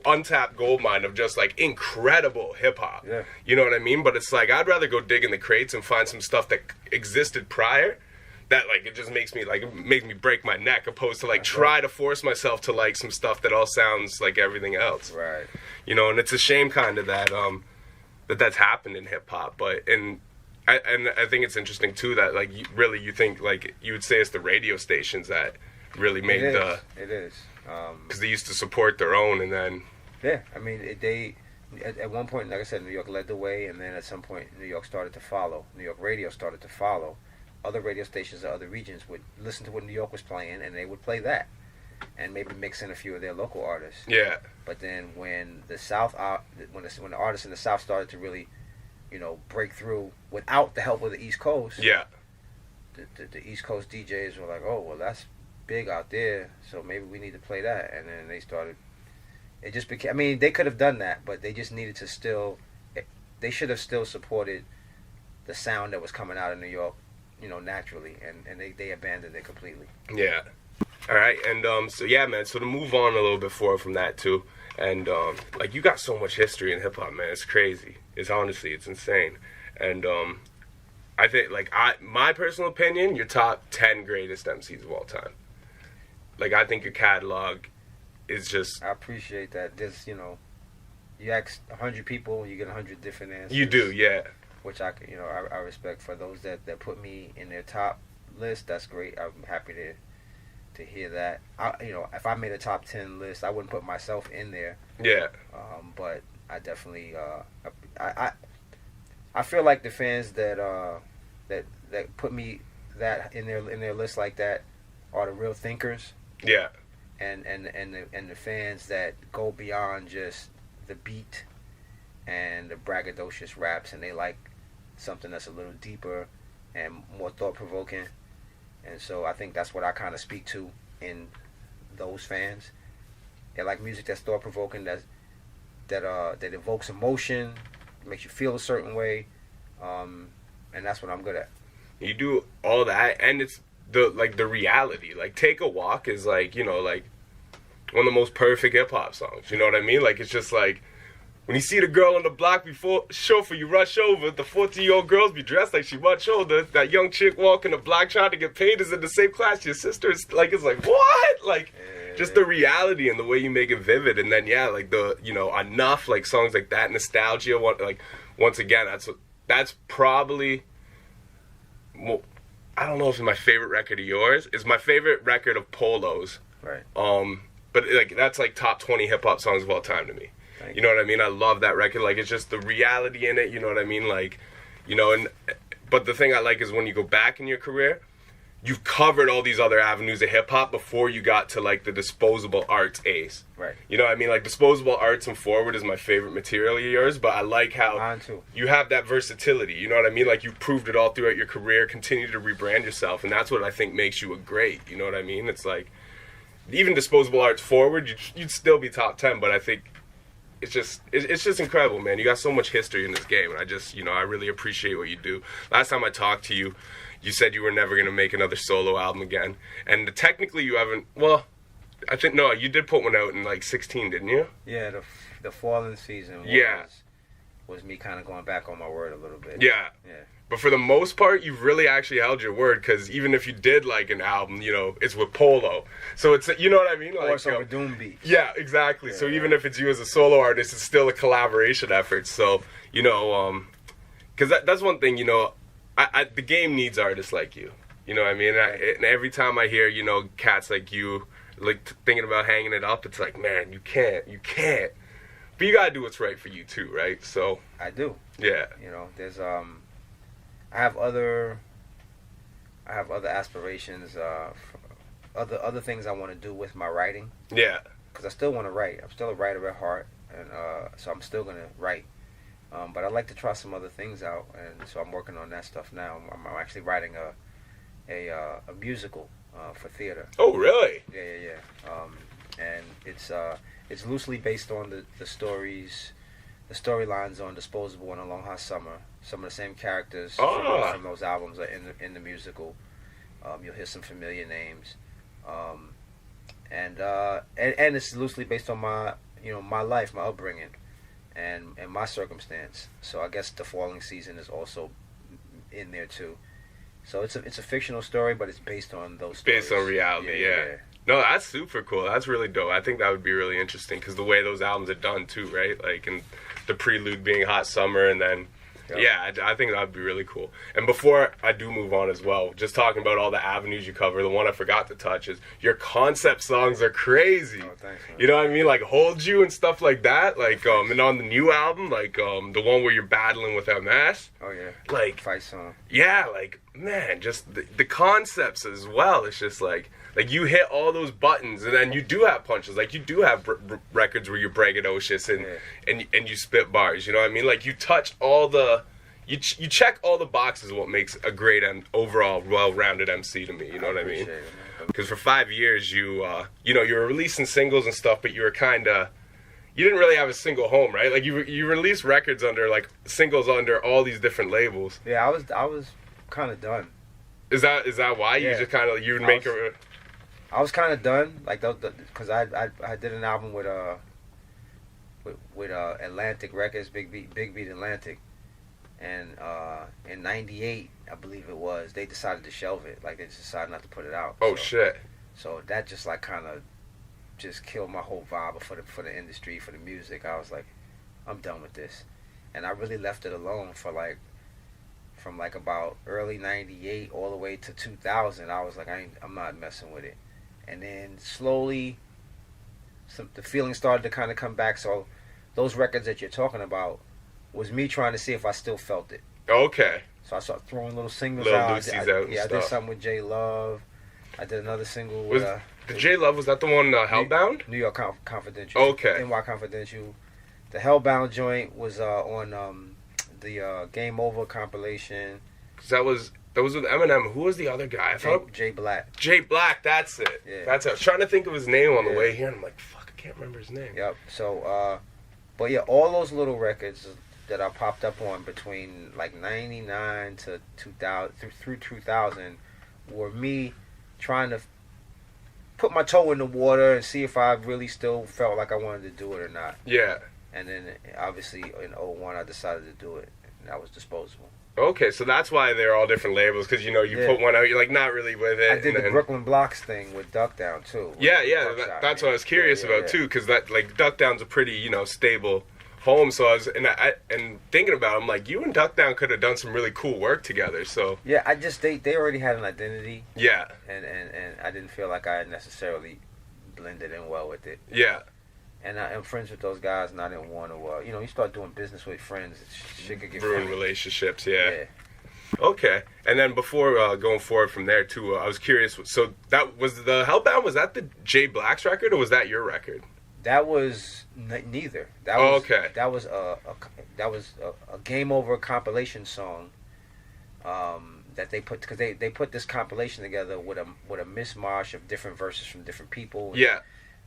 untapped gold mine of just like incredible hip hop. Yeah. You know what I mean? But it's like I'd rather go dig in the crates and find some stuff that existed prior. That like it just makes me break my neck, opposed to like try to force myself to like some stuff that all sounds like everything else. Right. And it's a shame kind of that that's happened in hip hop. But I think it's interesting too that like you think like you would say it's the radio stations that really made it it is because they used to support their own, and then I mean they at one point, like I said, New York led the way, and then at some point New York started to follow. New York radio started to follow. Other radio stations of other regions would listen to what New York was playing, and they would play that, and maybe mix in a few of their local artists. Yeah. But then when the South, when the artists in the South started to really, break through without the help of the East Coast. Yeah. The East Coast DJs were like, oh well, that's big out there, so maybe we need to play that, and then they started. It just became. I mean, they could have done that, but they just needed to still. They should have still supported the sound that was coming out of New York. Naturally, and they abandoned it completely. Yeah. All right, and so yeah, man. So to move on a little bit forward from that too, and like you got so much history in hip hop, man. It's crazy. It's insane. And I think like my personal opinion, your top 10 greatest MCs of all time. Like I think your catalog is just. I appreciate that. There's you ask 100 people, you get 100 different answers. You do, yeah. Which I respect for those that put me in their top list. That's great. I'm happy to hear that. If I made a top 10 list, I wouldn't put myself in there. Yeah. But I definitely I feel like the fans that put me that in their list like that are the real thinkers. Yeah. And the fans that go beyond just the beat and the braggadocious raps, and they like something that's a little deeper and more thought-provoking. And so I think that's what I kind of speak to in those fans. They like music that's thought-provoking, that evokes emotion, makes you feel a certain way, and that's what I'm good at. You do all that, and it's the reality. Like Take a Walk is like like one of the most perfect hip-hop songs. You know what I mean? Like it's just like, when you see the girl on the block before chauffeur, you rush over. The 14-year-old girls be dressed like she much older. That young chick walking the block trying to get paid is in the same class your sister. It's like what? Like just the reality and the way you make it vivid. And then like the enough like songs like that, nostalgia. Once again, that's probably. Well, I don't know if it's my favorite record of yours. It's my favorite record of Polo's. Right. But that's like top 20 hip hop songs of all time to me. You know what I mean? I love that record. Like, it's just the reality in it. You know what I mean? Like, but the thing I like is when you go back in your career, you've covered all these other avenues of hip hop before you got to like the Disposable Arts Ace. Right. You know what I mean? Like Disposable Arts and Forward is my favorite material of yours, but I like how you have that versatility. You know what I mean? Like you've proved it all throughout your career, continue to rebrand yourself, and that's what I think makes you a great. You know what I mean? It's like even Disposable Arts forward, you'd still be top 10. But I think it's just incredible, man. You got so much history in this game, and I really appreciate what you do. Last time I talked to you, you said you were never gonna make another solo album again, and technically you haven't. Well, I think no, you did put one out in like 16, didn't you? Yeah, the fallen season. Was me kind of going back on my word a little bit. Yeah. But for the most part, you've really actually held your word, because even if you did like an album, it's with Polo. So it's, you know what I mean? Like, or some Doom beats. Yeah, exactly. So even if it's you as a solo artist, it's still a collaboration effort. So, because that's one thing, the game needs artists like you. You know what I mean? And every time I hear, cats like you, like thinking about hanging it up, it's like, man, you can't. But you gotta do what's right for you too, right? So I do. Yeah. There's I have other aspirations, other things I want to do with my writing. Yeah. Because I still want to write. I'm still a writer at heart, and so I'm still gonna write. But I'd like to try some other things out, and so I'm working on that stuff now. I'm actually writing a musical for theater. Oh, really? Yeah. And it's loosely based on the storylines on Disposable and A Long Hot Summer. Some of the same characters from those albums are in the musical. You'll hear some familiar names, and it's loosely based on my life, my upbringing, and my circumstance. So I guess the falling season is also in there too. So it's a fictional story, but it's based on those stories. Based on reality, yeah. No, that's super cool. That's really dope. I think that would be really interesting, because the way those albums are done too, right? Like, and the prelude being Hot Summer, and then I think that would be really cool. And before I do move on as well, just talking about all the avenues you cover, the one I forgot to touch is your concept songs are crazy. Oh, thanks, man. You know what I mean? Like Hold You and stuff like that. Like, and on the new album, like the one where you're battling with MS. Oh yeah. Like fight song. Yeah, like, man, just the concepts as well. It's just like you hit all those buttons, and then you do have punches. Like, you do have records where you're braggadocious and you spit bars. You know what I mean? Like, you touch all the, you check all the boxes of what makes a great and overall well-rounded MC to me. You know what I mean? Because for 5 years you were releasing singles and stuff, but you were you didn't really have a single home, right? Like, you released records under, like, singles under all these different labels. Yeah, I was kind of done. Is that why you just kind of I was kind of done, like, because I did an album with Atlantic Records, Big Beat Atlantic, and in '98, I believe it was, they decided to shelve it. Like, they just decided not to put it out. Oh, shit. So that just like kind of just killed my whole vibe for the industry, for the music. I was like, I'm done with this, and I really left it alone for like, from like about early '98 all the way to 2000. I was like, I'm not messing with it. And then slowly, the feeling started to kind of come back. So those records that you're talking about was me trying to see if I still felt it. Okay. So I started throwing little singles little out. Lucy's out. I did something with J Love. I did another single with the J Love, was that the one Hellbound? New York Confidential. Okay. NY Confidential. The Hellbound joint was on the Game Over compilation. That was with Eminem. Who was the other guy? I thought Jay Black. Jay Black, that's it. Yeah. That's it. I was trying to think of his name on the way here, and I'm like, fuck, I can't remember his name. Yep. So, but yeah, all those little records that I popped up on between like 99 to 2000 through 2000 were me trying to put my toe in the water and see if I really still felt like I wanted to do it or not. Yeah. And then obviously in 01 I decided to do it, and that was Disposable. Okay, so that's why they're all different labels, because you put one out, you're like not really with it. I did the Brooklyn Blocks thing with Duck Down too. Yeah, that's what I was curious about too, because that, like, Duck Down's a pretty stable home. So I was and thinking about it, I'm like, you and Duck Down could have done some really cool work together. So yeah, they already had an identity. Yeah. And I didn't feel like I had necessarily blended in well with it. Yeah. And I'm friends with those guys, and I didn't want to, you start doing business with friends, shit could get ruin funny. relationships, yeah. Okay. And then before going forward from there, too, I was curious, so that was the Hellbound, was that the Jay Black's record, or was that your record? That was neither. That was, okay. That was a Game Over compilation song that they put, because they put this compilation together with a mishmash of different verses from different people. Yeah.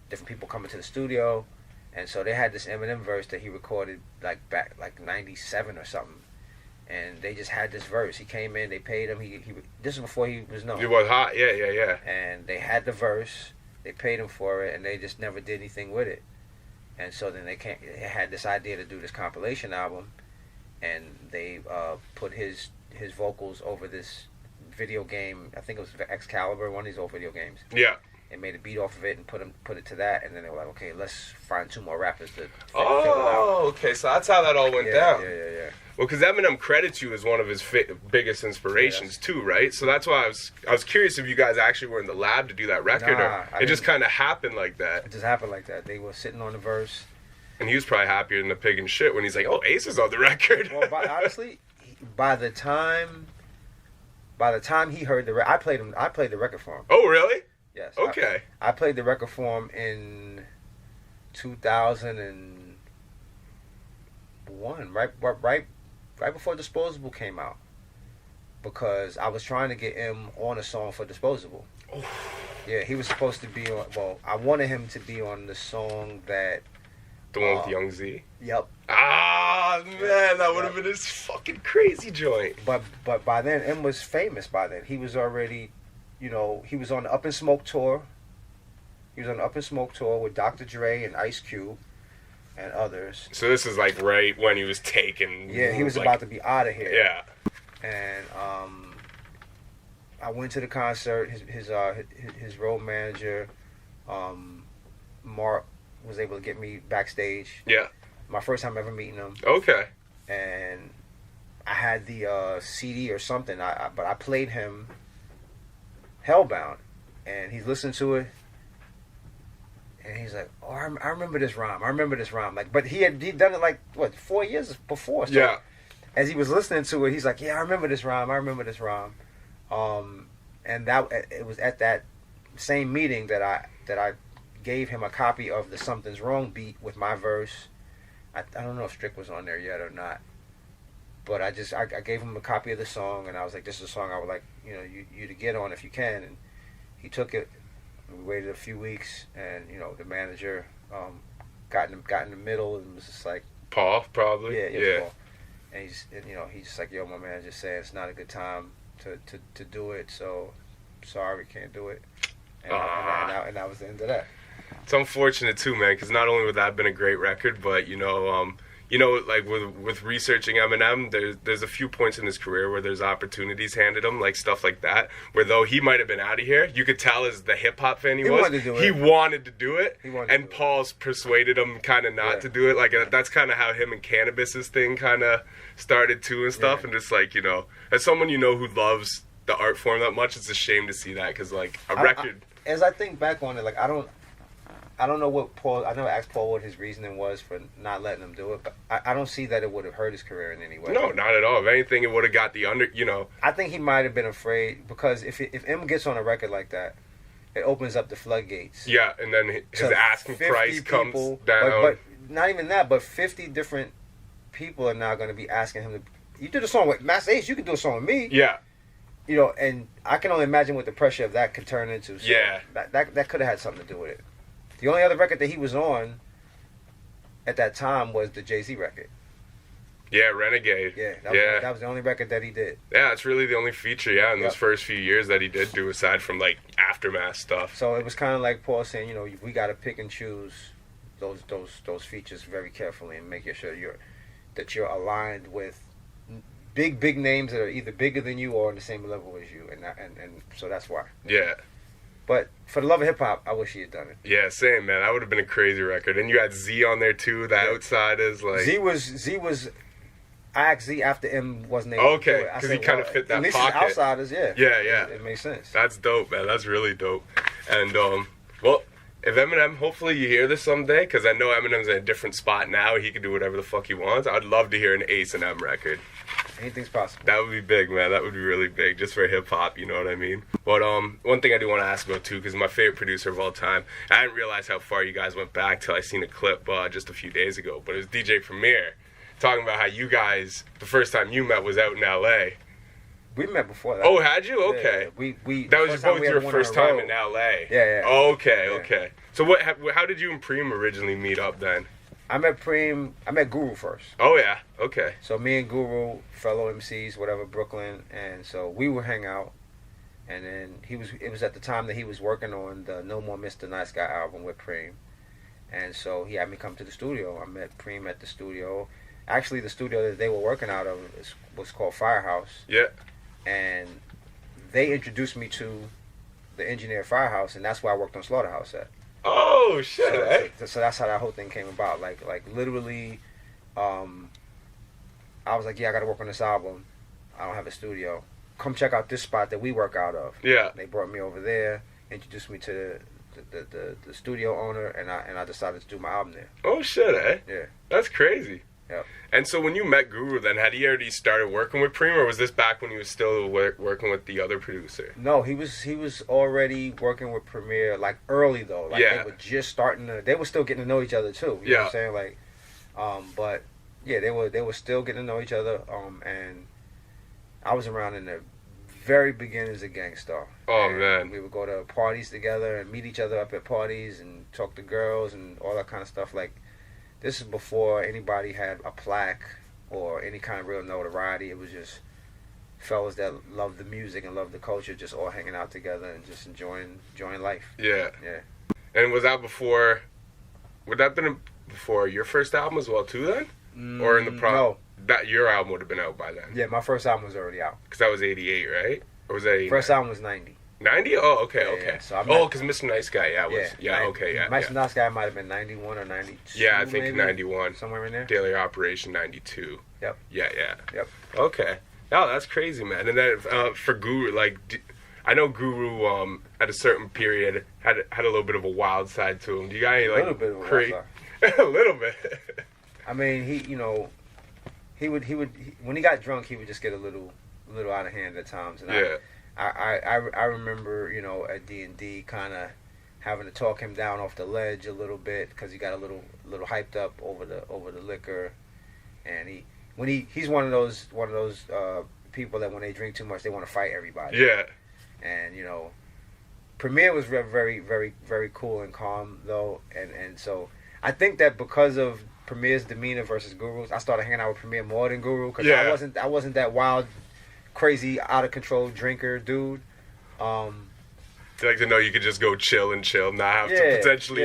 Different people coming to the studio, and so they had this Eminem verse that he recorded back '97 or something, and they just had this verse. He came in, they paid him. He this was before he was known. He was hot, yeah. And they had the verse, they paid him for it, and they just never did anything with it. And so then they had this idea to do this compilation album, and they put his vocals over this video game. I think it was Excalibur, one of these old video games. Yeah. And made a beat off of it and put it to that, and then they were like, okay, let's find 2 more rappers to fill it out. Oh, okay, so that's how that all went down. Yeah. Well, because Eminem credits you as one of his biggest inspirations too, right? So that's why I was curious if you guys actually were in the lab to do that record, or it just kind of happened like that. It just happened like that. They were sitting on the verse, and he was probably happier than a pig in shit when he's like, "Oh, Ace is on the record." Well, honestly, by the time he heard the record, I played the record for him. Oh, really? Yes. Okay. I played the record for him in 2001, right before Disposable came out, because I was trying to get him on a song for Disposable. Oh. Yeah, he was supposed to be on. Well, I wanted him to be on the song that. The one with Young Z. Yep. Ah, man, that would have been his fucking crazy joint. But by then, M was famous. By then, he was already. He was on the Up in Smoke tour. He was on the Up in Smoke tour with Dr. Dre and Ice Cube and others. So this is like right when he was taken. Yeah, he was about to be out of here. Yeah. And I went to the concert. His road manager, Mark, was able to get me backstage. Yeah. My first time ever meeting him. Okay. And I had the CD or something. But I played him Hellbound, and he's listening to it, and he's like, "Oh, I remember this rhyme. Like, but he'd done it like 4 years before. So yeah. As he was listening to it, he's like, "Yeah, I remember this rhyme. And it was at that same meeting that I gave him a copy of the Something's Wrong beat with my verse. I don't know if Strick was on there yet or not. But I gave him a copy of the song, and I was like, this is a song I would like, you to get on if you can. And he took it. We waited a few weeks, and the manager got in the middle and was just like, Paul, probably. Yeah. Paul. And he's just like, yo, my manager said it's not a good time to do it, so sorry, can't do it. And that was the end of that. It's unfortunate too, man, because not only would that have been a great record, but like with researching Eminem, there's a few points in his career where there's opportunities handed him, like stuff like that, where though he might have been out of here, you could tell as the hip hop fan he wanted to do it, and Paul's persuaded him kind of not to do it. Like that's kind of how him and Cannabis's thing kind of started too and stuff, and just like as someone who loves the art form that much, it's a shame to see that, because like a record. As I think back on it, like I don't know what Paul. I never asked Paul what his reasoning was for not letting him do it, but I don't see that it would have hurt his career in any way. No, not at all. If anything, it would have got the I think he might have been afraid, because if M gets on a record like that, it opens up the floodgates. Yeah, and then his asking price comes down. But not even that, but 50 different people are now going to be asking him to. You did a song with Masta Ace, you can do a song with me. Yeah. And I can only imagine what the pressure of that could turn into. So yeah. That could have had something to do with it. The only other record that he was on at that time was the Jay-Z record. Yeah, Renegade. Yeah, that was the only record that he did. Yeah, it's really the only feature, in those first few years that he did do, aside from like Aftermath stuff. So it was kind of like Paul saying, we got to pick and choose those features very carefully and make sure that you're aligned with big names that are either bigger than you or on the same level as you, and so that's why. Yeah. But for the love of hip hop, I wish he had done it. Yeah, same, man. That would have been a crazy record. And you had Z on there too. The Outsiders, like Z was. I asked Z after M wasn't able. Okay, because he kind of fit that pocket. Outsiders, yeah. Yeah. It makes sense. That's dope, man. That's really dope. And well, if Eminem, hopefully you hear this someday, because I know Eminem's in a different spot now. He can do whatever the fuck he wants. I'd love to hear an Ace and M record. Anything's possible. That would be big, man. That would be really big, just for hip hop. You know what I mean? But one thing I do want to ask about too, because my favorite producer of all time, I didn't realize how far you guys went back till I seen a clip just a few days ago. But it was DJ Premier talking about how you guys, the first time you met was out in LA. We met before that. Oh, had you? Okay. Yeah, we that was both your first time in Yeah, LA. yeah. Okay, Yeah. okay. So how did you and Preem originally meet up then? I met Guru first. Oh yeah, okay. So me and Guru, fellow MCs, whatever, Brooklyn, and so we would hang out. And then it was at the time that he was working on the No More Mr. Nice Guy album with Preem. And so he had me come to the studio. I met Preem at the studio. Actually, the studio that they were working out of was called Firehouse. Yeah. And they introduced me to the engineer Firehouse, and that's where I worked on Slaughterhouse at. Oh shit! So that's how that whole thing came about. Like literally, I was like, yeah, I got to work on this album. I don't have a studio. Come check out this spot that we work out of. Yeah. They brought me over there, introduced me to the studio owner, and I decided to do my album there. Oh shit! Yeah. That's crazy. Yeah. And so when you met Guru, then had he already started working with Preem, or was this back when he was still working with the other producer? No, he was already working with Premier like early though. Like Yeah. they were just starting to. They were still getting to know each other too. You know what I'm saying? Like, but yeah, they were still getting to know each other. And I was around in the very beginnings of Gangstarr. Oh and man. we would go to parties together and meet each other up at parties and talk to girls and all that kind of stuff. Like, this is before anybody had a plaque or any kind of real notoriety. It was just fellas that loved the music and loved the culture, just all hanging out together and just enjoying life. Yeah. Yeah. And was that before? Would that have been before your first album as well too then? Or in the No. That your album would have been out by then? Yeah, my first album was already out. Because that was 88, right? Or was that 89? First album was 90. 90? Oh, okay, Yeah, okay. yeah. So because Mr. Nice Guy, Mr. Nice Guy might have been 91 or 92. Yeah, I think maybe? 91. Somewhere in there. Daily Operation 92. Yep. Yeah. Yep. Okay. No, that's crazy, man. And then for Guru, like, I know Guru at a certain period had a little bit of a wild side to him. Do you got any like a little bit of a wild side. a little bit. I mean, he would when he got drunk, he would just get a little out of hand at times. And Yeah. I remember, at D&D kind of having to talk him down off the ledge a little bit because he got a little hyped up over the liquor, and he's one of those people that when they drink too much they want to fight everybody. Yeah. And Premier was very very very cool and calm though, and so I think that because of Premier's demeanor versus Guru's, I started hanging out with Premier more than Guru because I wasn't that wild, crazy, out of control drinker dude. You like to know you could just go chill, not have to potentially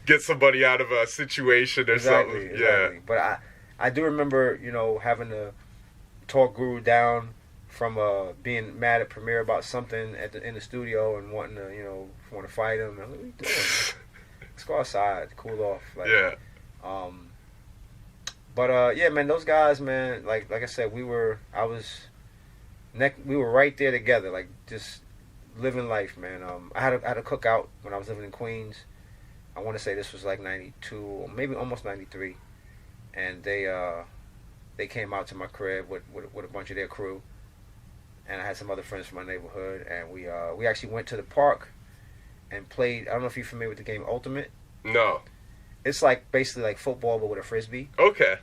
get somebody out of a situation or something. Exactly. Yeah. But I do remember, having to talk Guru down from being mad at Premier about something in the studio and wanting to fight him. I'm like, what are you doing? Let's go outside, cool off. Like, yeah. But yeah, man, those guys, man, like I said, we were right there together, like just living life, man. I had a cookout when I was living in Queens. I want to say this was like 92 or maybe almost 93, and they came out to my crib with a bunch of their crew, and I had some other friends from my neighborhood, and we actually went to the park and played. I don't know if you're familiar with the game Ultimate. No. It's like basically like football but with a frisbee. Okay.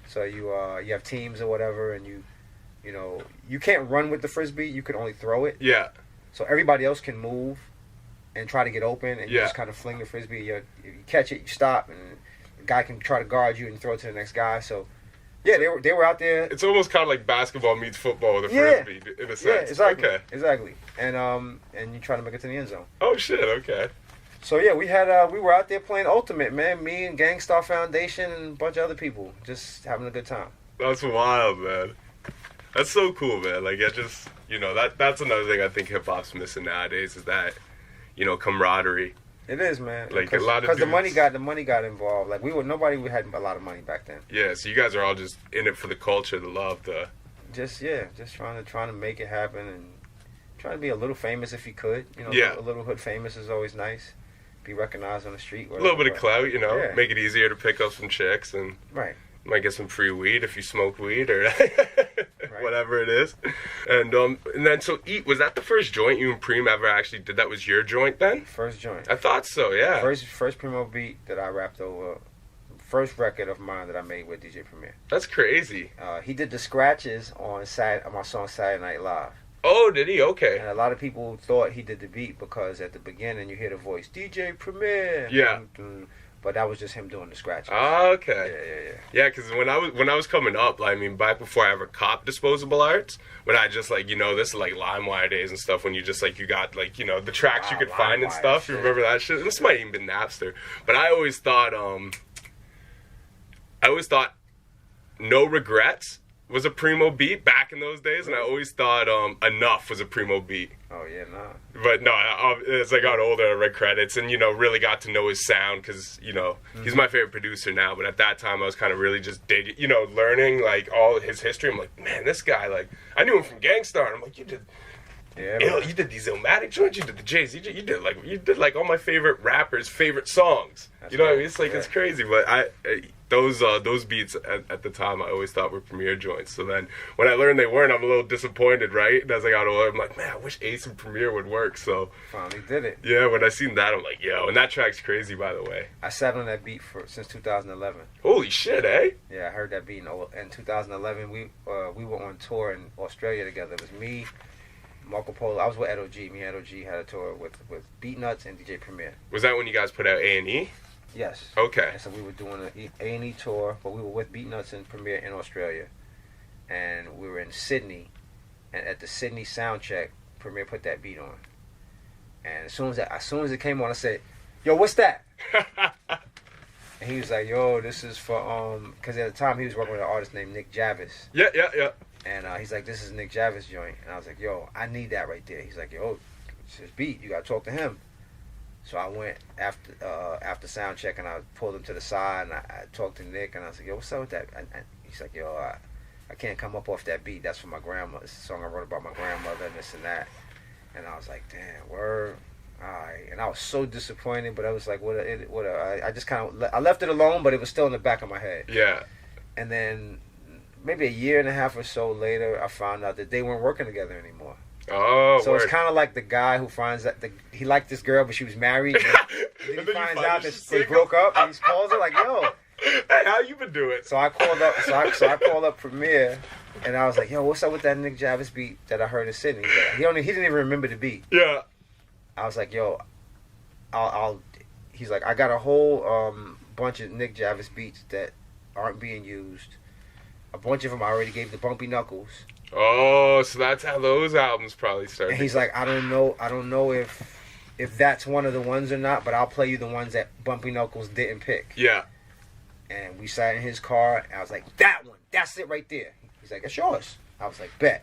So you have teams or whatever, and you can't run with the frisbee. You can only throw it. Yeah. So everybody else can move and try to get open, and you just kind of fling the frisbee. You catch it, you stop, and the guy can try to guard you and throw it to the next guy. So yeah, they were out there. It's almost kind of like basketball meets football with a frisbee in a sense. Yeah, exactly. Okay. Exactly. And you try to make it to the end zone. Oh shit. Okay. So yeah, we were out there playing Ultimate, man. Me and Gangstarr Foundation and a bunch of other people, just having a good time. That's wild, man. That's so cool, man. Like, that's another thing I think hip hop's missing nowadays is that, camaraderie. It is, man. Like a lot of because the money got involved. Like nobody had a lot of money back then. Yeah, so you guys are all just in it for the culture, the love, just trying to make it happen and trying to be a little famous if you could. A little hood famous is always nice. Be recognized on the street. A little bit of clout, make it easier to pick up some chicks and right. Might get some free weed if you smoke weed or whatever it is. And then so was that the first joint you and Preem ever actually did? That was your joint then? First joint. I thought so, yeah. First Primo beat that I rapped over first record of mine that I made with DJ Premier. That's crazy. He did the scratches on my song Saturday Night Live. Oh, did he? Okay. And a lot of people thought he did the beat because at the beginning you hear the voice, DJ Premier. Yeah. But that was just him doing the scratches. Okay. Yeah, because when I was coming up, I mean, back before I ever copped disposable arts, when I just like, this is like LimeWire days and stuff, when you just like, you got like, the tracks you could find and stuff. You remember that shit? And this might even been Napster. But I always thought No Regrets was a Primo beat back in those days, and I always thought Enough was a Primo beat. Oh, yeah, nah. But no, as I got older, I read credits and, really got to know his sound because, he's my favorite producer now. But at that time, I was kind of really just digging, learning, like, all his history. I'm like, man, this guy, like, I knew him from Gangstarr. And I'm like, you did these Illmatic joints, you did the J's, you did like all my favorite rappers' favorite songs. That's what I mean? It's like, it's crazy. But those beats at the time I always thought were Premier joints. So then when I learned they weren't, I'm a little disappointed, right? And as I got older, I'm like, man, I wish Ace and Premier would work. So finally did it. Yeah, when I seen that, I'm like, yo, and that track's crazy, by the way. I sat on that beat since 2011. Holy shit, eh? Yeah, I heard that beat in 2011. We were on tour in Australia together. It was me, Marco Polo. I was with Edo G. Me and Edo G had a tour with Beat Nuts and DJ Premier. Was that when you guys put out A&E? Yes. Okay. And so we were doing an A&E tour, but we were with Beat Nuts and Premier in Australia. And we were in Sydney. And at the Sydney sound check, Premier put that beat on. And as soon as it came on, I said, yo, what's that? And he was like, yo, this is for, because at the time he was working with an artist named Nick Javis. Yeah. And he's like, this is Nick Javis' joint. And I was like, yo, I need that right there. He's like, yo, it's his beat. You got to talk to him. So I went after sound check and I pulled him to the side and I talked to Nick and I was like, yo, what's up with that? And he's like, yo, I can't come up off that beat. That's for my grandma. It's a song I wrote about my grandmother and this and that. And I was like, damn, word. All right. And I was so disappointed, but I was like, I just kind of, I left it alone, but it was still in the back of my head. Yeah. And then maybe a year and a half or so later, I found out that they weren't working together anymore. Oh, so it's kind of like the guy who finds that he liked this girl, but she was married. And then he finds out that they broke up, and he calls her like, "Yo, hey, how you been doing?" So I called up. So I called up Premier, and I was like, "Yo, what's up with that Nick Javis beat that I heard in Sydney?" He didn't even remember the beat. Yeah. I was like, "Yo, I'll." He's like, "I got a whole bunch of Nick Javis beats that aren't being used. A bunch of them I already gave to Bumpy Knuckles." Oh, so that's how those albums probably started. And he's like, I don't know if that's one of the ones or not, but I'll play you the ones that Bumpy Knuckles didn't pick. Yeah. And we sat in his car, and I was like, that one, that's it right there. He's like, it's yours. I was like, bet.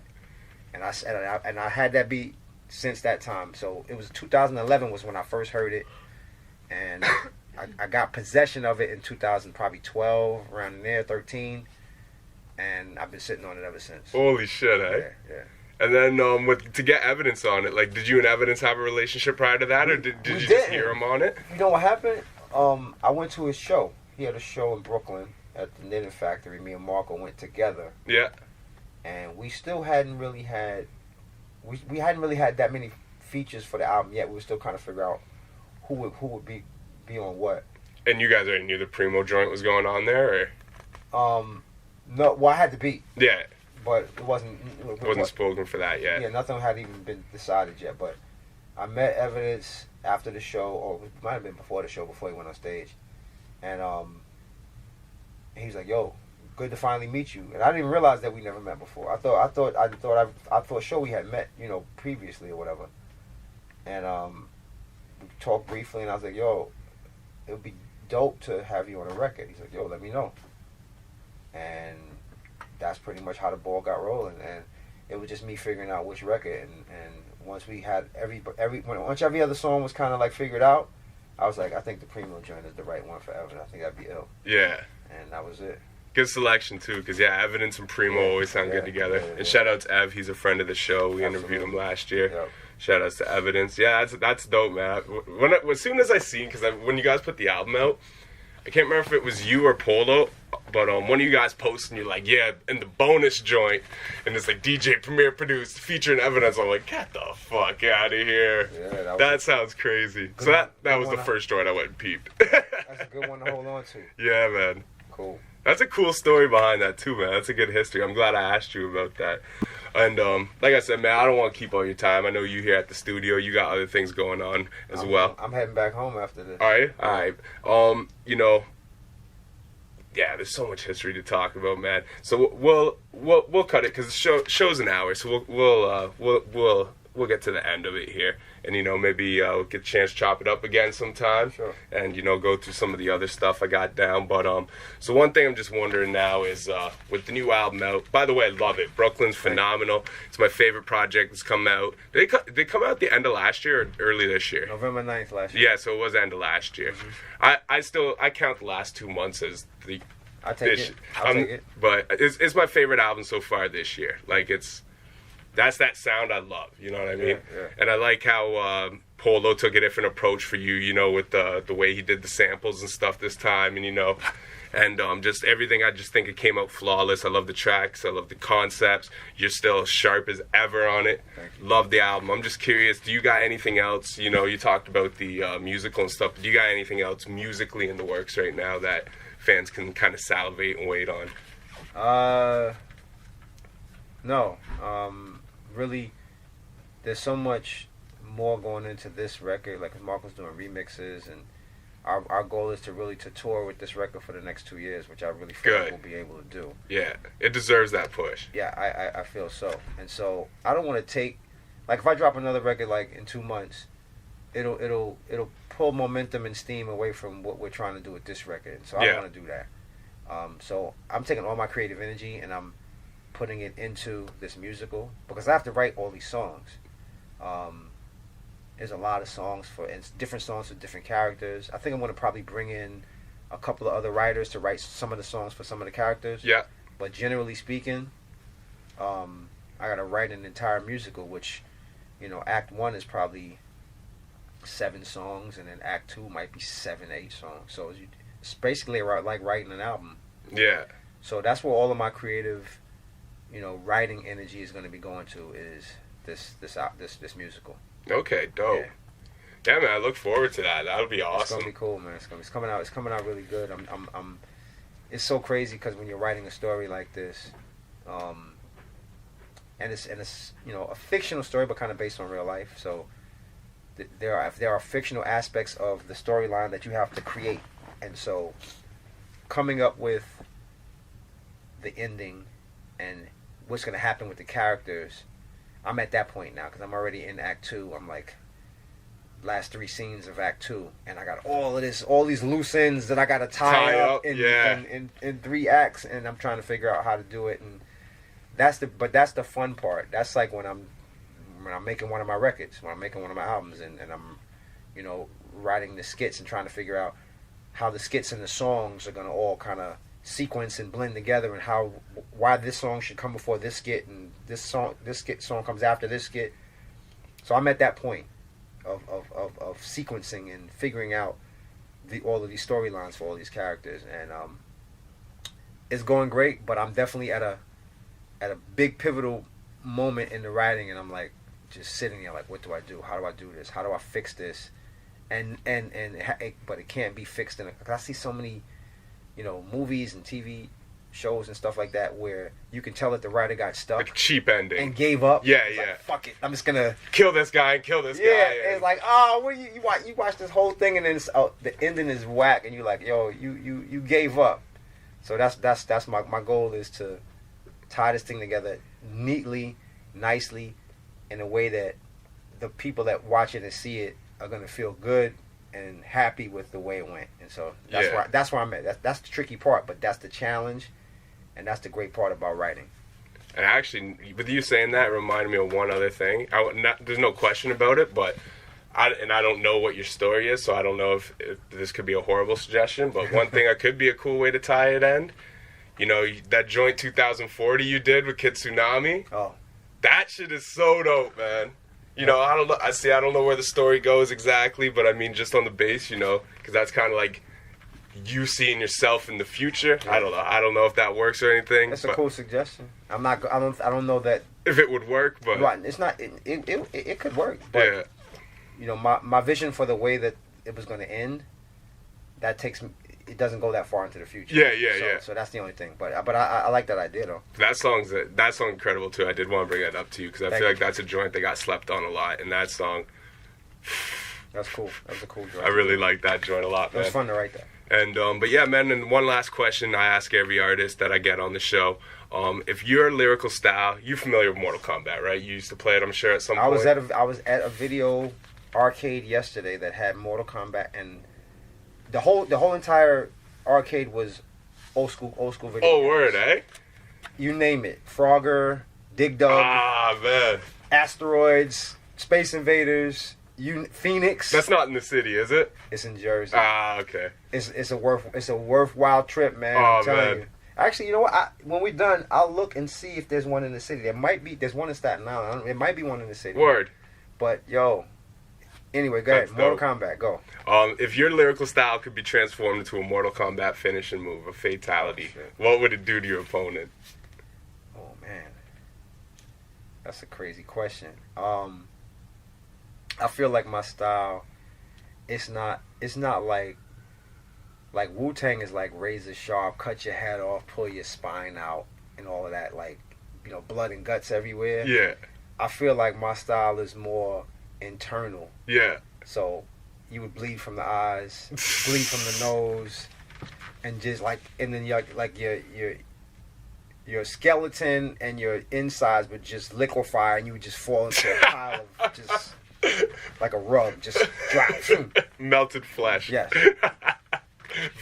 And I had that beat since that time. So it was 2011 was when I first heard it, and I got possession of it in 2012, around there, 13. And I've been sitting on it ever since. Holy shit, eh? Yeah. And then to get Evidence on it, like, did you and Evidence have a relationship prior to that, or did you just hear him on it? You know what happened? I went to his show. He had a show in Brooklyn at the Knitting Factory. Me and Marco went together. Yeah. And we still hadn't really had... We hadn't really had that many features for the album yet. We were still kind of figure out who would be on what. And you guys already knew the Primo joint was going on there, or? No, well, I had the beat. Yeah. But it wasn't spoken for that yet. Yeah, nothing had even been decided yet. But I met Evidence after the show, or it might have been before the show, before he went on stage. And he was like, "Yo, good to finally meet you." And I didn't realize that we never met before. I thought sure we had met, previously or whatever. And we talked briefly, and I was like, "Yo, it would be dope to have you on a record." He's like, "Yo, let me know." And that's pretty much how the ball got rolling, and it was just me figuring out which record. And once we had once every other song was kind of like figured out, I was like, I think the Primo joint is the right one for Evidence. I think that'd be ill. Yeah. And that was it. Good selection too, because Evidence and Primo always sound good together. Yeah. And shout out to Ev, he's a friend of the show. We interviewed him last year. Yep. Shout outs to Evidence. Yeah, that's dope, man. As soon as I seen, because when you guys put the album out, I can't remember if it was you or Polo, but one of you guys posted, and you're like, yeah, in the bonus joint, and it's like DJ Premier produced, featuring Evidence. I'm like, get the fuck out of here. Yeah, that sounds crazy. So that was the first joint I went and peeped. That's a good one to hold on to. Yeah, man. Cool. That's a cool story behind that too, man. That's a good history. I'm glad I asked you about that. And like I said, man, I don't want to keep all your time. I know you here at the studio. You got other things going on as well. I'm heading back home after this. All right. You know, yeah, there's so much history to talk about, man. So we'll cut it because the show's an hour. So we'll get to the end of it here. And, you know, maybe we'll get a chance to chop it up again sometime. Sure. And, you know, go through some of the other stuff I got down. But, so one thing I'm just wondering now is, with the new album out, by the way, I love it. Brooklyn's phenomenal. It's my favorite project that's come out. Did they come out at the end of last year or early this year? November 9th last year. Yeah, so it was the end of last year. Mm-hmm. I count the last 2 months as the... I'll take it. But it's my favorite album so far this year. Like, that's that sound I love, you know what I mean? Yeah. And I like how Polo took a different approach for you, you know, with the way he did the samples and stuff this time, and, you know, and just everything, I just think it came out flawless. I love the tracks, I love the concepts. You're still sharp as ever on it. Thank you. Love the album. I'm just curious, do you got anything else, you know, you talked about the musical and stuff, but do you got anything else musically in the works right now that fans can kind of salivate and wait on? No. Really, there's so much more going into this record. Like, Mark was doing remixes, and our goal is to tour with this record for the next 2 years, which I really feel like we'll be able to do. Yeah, it deserves that push. Yeah, I feel so. And so I don't want to take, like, if I drop another record like in 2 months, it'll pull momentum and steam away from what we're trying to do with this record. So I don't want to do that. So I'm taking all my creative energy and I'm putting it into this musical because I have to write all these songs. There's a lot of songs and different songs for different characters. I think I'm going to probably bring in a couple of other writers to write some of the songs for some of the characters. Yeah. But generally speaking, I got to write an entire musical, which, you know, Act 1 is probably 7 songs, and then Act 2 might be 7, 8 songs. So it's basically like writing an album. Yeah. So that's where all of my creative, you know, writing energy is going to be going to is this musical. Okay, dope. Yeah, man, I look forward to that. That'll be awesome. It's gonna be cool, man. It's coming out really good. It's so crazy because when you're writing a story like this, and it's you know, a fictional story but kind of based on real life. So there are fictional aspects of the storyline that you have to create, and so coming up with the ending and what's going to happen with the characters, I'm at that point now because I'm already in Act 2. I'm like last 3 scenes of Act 2, and I got all these loose ends that I got to tie up in 3 acts, and I'm trying to figure out how to do it. And that's the fun part. That's like when I'm making one of my records, when I'm making one of my albums, and I'm, you know, writing the skits and trying to figure out how the skits and the songs are going to all kind of sequence and blend together, and why this song should come before this skit, and this song comes after this skit. So I'm at that point of sequencing and figuring out all of these storylines for all these characters, and it's going great. But I'm definitely at a big pivotal moment in the writing, and I'm like just sitting there like, what do I do? How do I do this? How do I fix this? But it can't be fixed because I see so many, you know, movies and TV shows and stuff like that where you can tell that the writer got stuck, like a cheap ending, and gave up. Yeah. Like, fuck it, I'm just gonna kill this guy and kill this guy. Yeah, it's like, oh, well, you watch this whole thing and then the ending is whack, and you're like, yo, you gave up. So that's my goal is to tie this thing together neatly, nicely, in a way that the people that watch it and see it are gonna feel good and happy with the way it went. And so that's where I'm at. That's the tricky part, but that's the challenge, and that's the great part about writing. And actually, with you saying that, it reminded me of one other thing. There's no question about it, but I don't know what your story is, so I don't know if this could be a horrible suggestion, but one thing that could be a cool way to tie it in, you know, that joint 2040 you did with Kid Tsunami. Oh. That shit is so dope, man. You know, I don't know where the story goes exactly, but I mean, just on the base, you know, because that's kind of like you seeing yourself in the future. Yeah. I don't know if that works or anything. That's a cool suggestion. I don't know that if it would work, but right, it's not. It could work. But, yeah. You know, my vision for the way that it was going to end that it doesn't go that far into the future. Yeah. So that's the only thing. But I like that idea though. That song's incredible too. I did want to bring that up to you because I feel like that's a joint that got slept on a lot. And that song, that's cool. That was a cool joint. I really like that joint a lot, man. It was fun to write that. And but yeah, man. And one last question I ask every artist that I get on the show: if your lyrical style, you familiar with Mortal Kombat, right? You used to play it, I'm sure, at some point. I was at a video arcade yesterday that had Mortal Kombat, and the whole entire arcade was old school video. Oh, games. word, eh? You name it: Frogger, Dig Dug, Ah, man. Asteroids, Space Invaders. Phoenix. That's not in the city, is it? It's in Jersey. Ah, okay. It's a worthwhile trip, man. Oh, I'm telling man. you. Actually, you know what? When we're done, I'll look and see if there's one in the city. There's one in Staten Island. It might be one in the city. Word. But yo, anyway, go ahead. Mortal Kombat, go. If your lyrical style could be transformed into a Mortal Kombat finishing move, a fatality, what would it do to your opponent? Oh man, that's a crazy question. I feel like my style, it's not like Wu-Tang is like razor sharp, cut your head off, pull your spine out, and all of that, like, blood and guts everywhere. Yeah. I feel like my style is more internal. Yeah. So you would bleed from the eyes, bleed from the nose, and just and then your skeleton and your insides would just liquefy, and you would just fall into a pile of just like a rug, just drop. Melted flesh. Yes.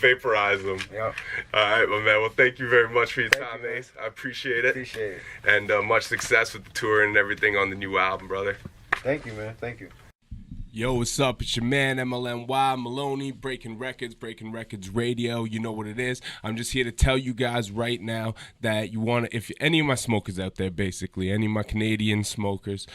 Vaporize them. Yep. All right, my man. Well, thank you very much for your time, Ace. I appreciate it. Appreciate it. And much success with the tour and everything on the new album, brother. Thank you, man. Thank you. Yo, what's up? It's your man, MLNY, Maloney, Breaking Records Radio. You know what it is. I'm just here to tell you guys right now that if any of my smokers out there, basically, any of my Canadian smokers,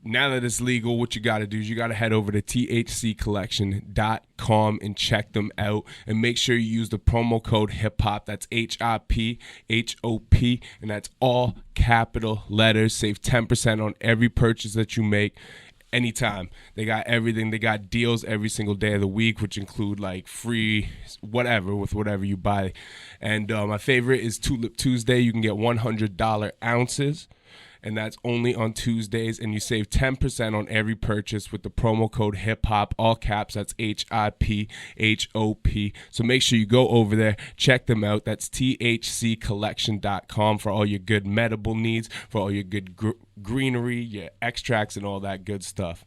now that it's legal, what you got to do is you got to head over to thccollection.com and check them out. And make sure you use the promo code HIPHOP. That's HIPHOP. And that's all capital letters. Save 10% on every purchase that you make. Anytime. They got everything. They got deals every single day of the week, which include like free whatever with whatever you buy. And my favorite is Tulip Tuesday. You can get $100 ounces, and that's only on Tuesdays, and you save 10% on every purchase with the promo code HIPHOP, all caps. That's HIPHOP. So make sure you go over there, check them out. That's thccollection.com for all your good medible needs, for all your good greenery, your extracts, and all that good stuff.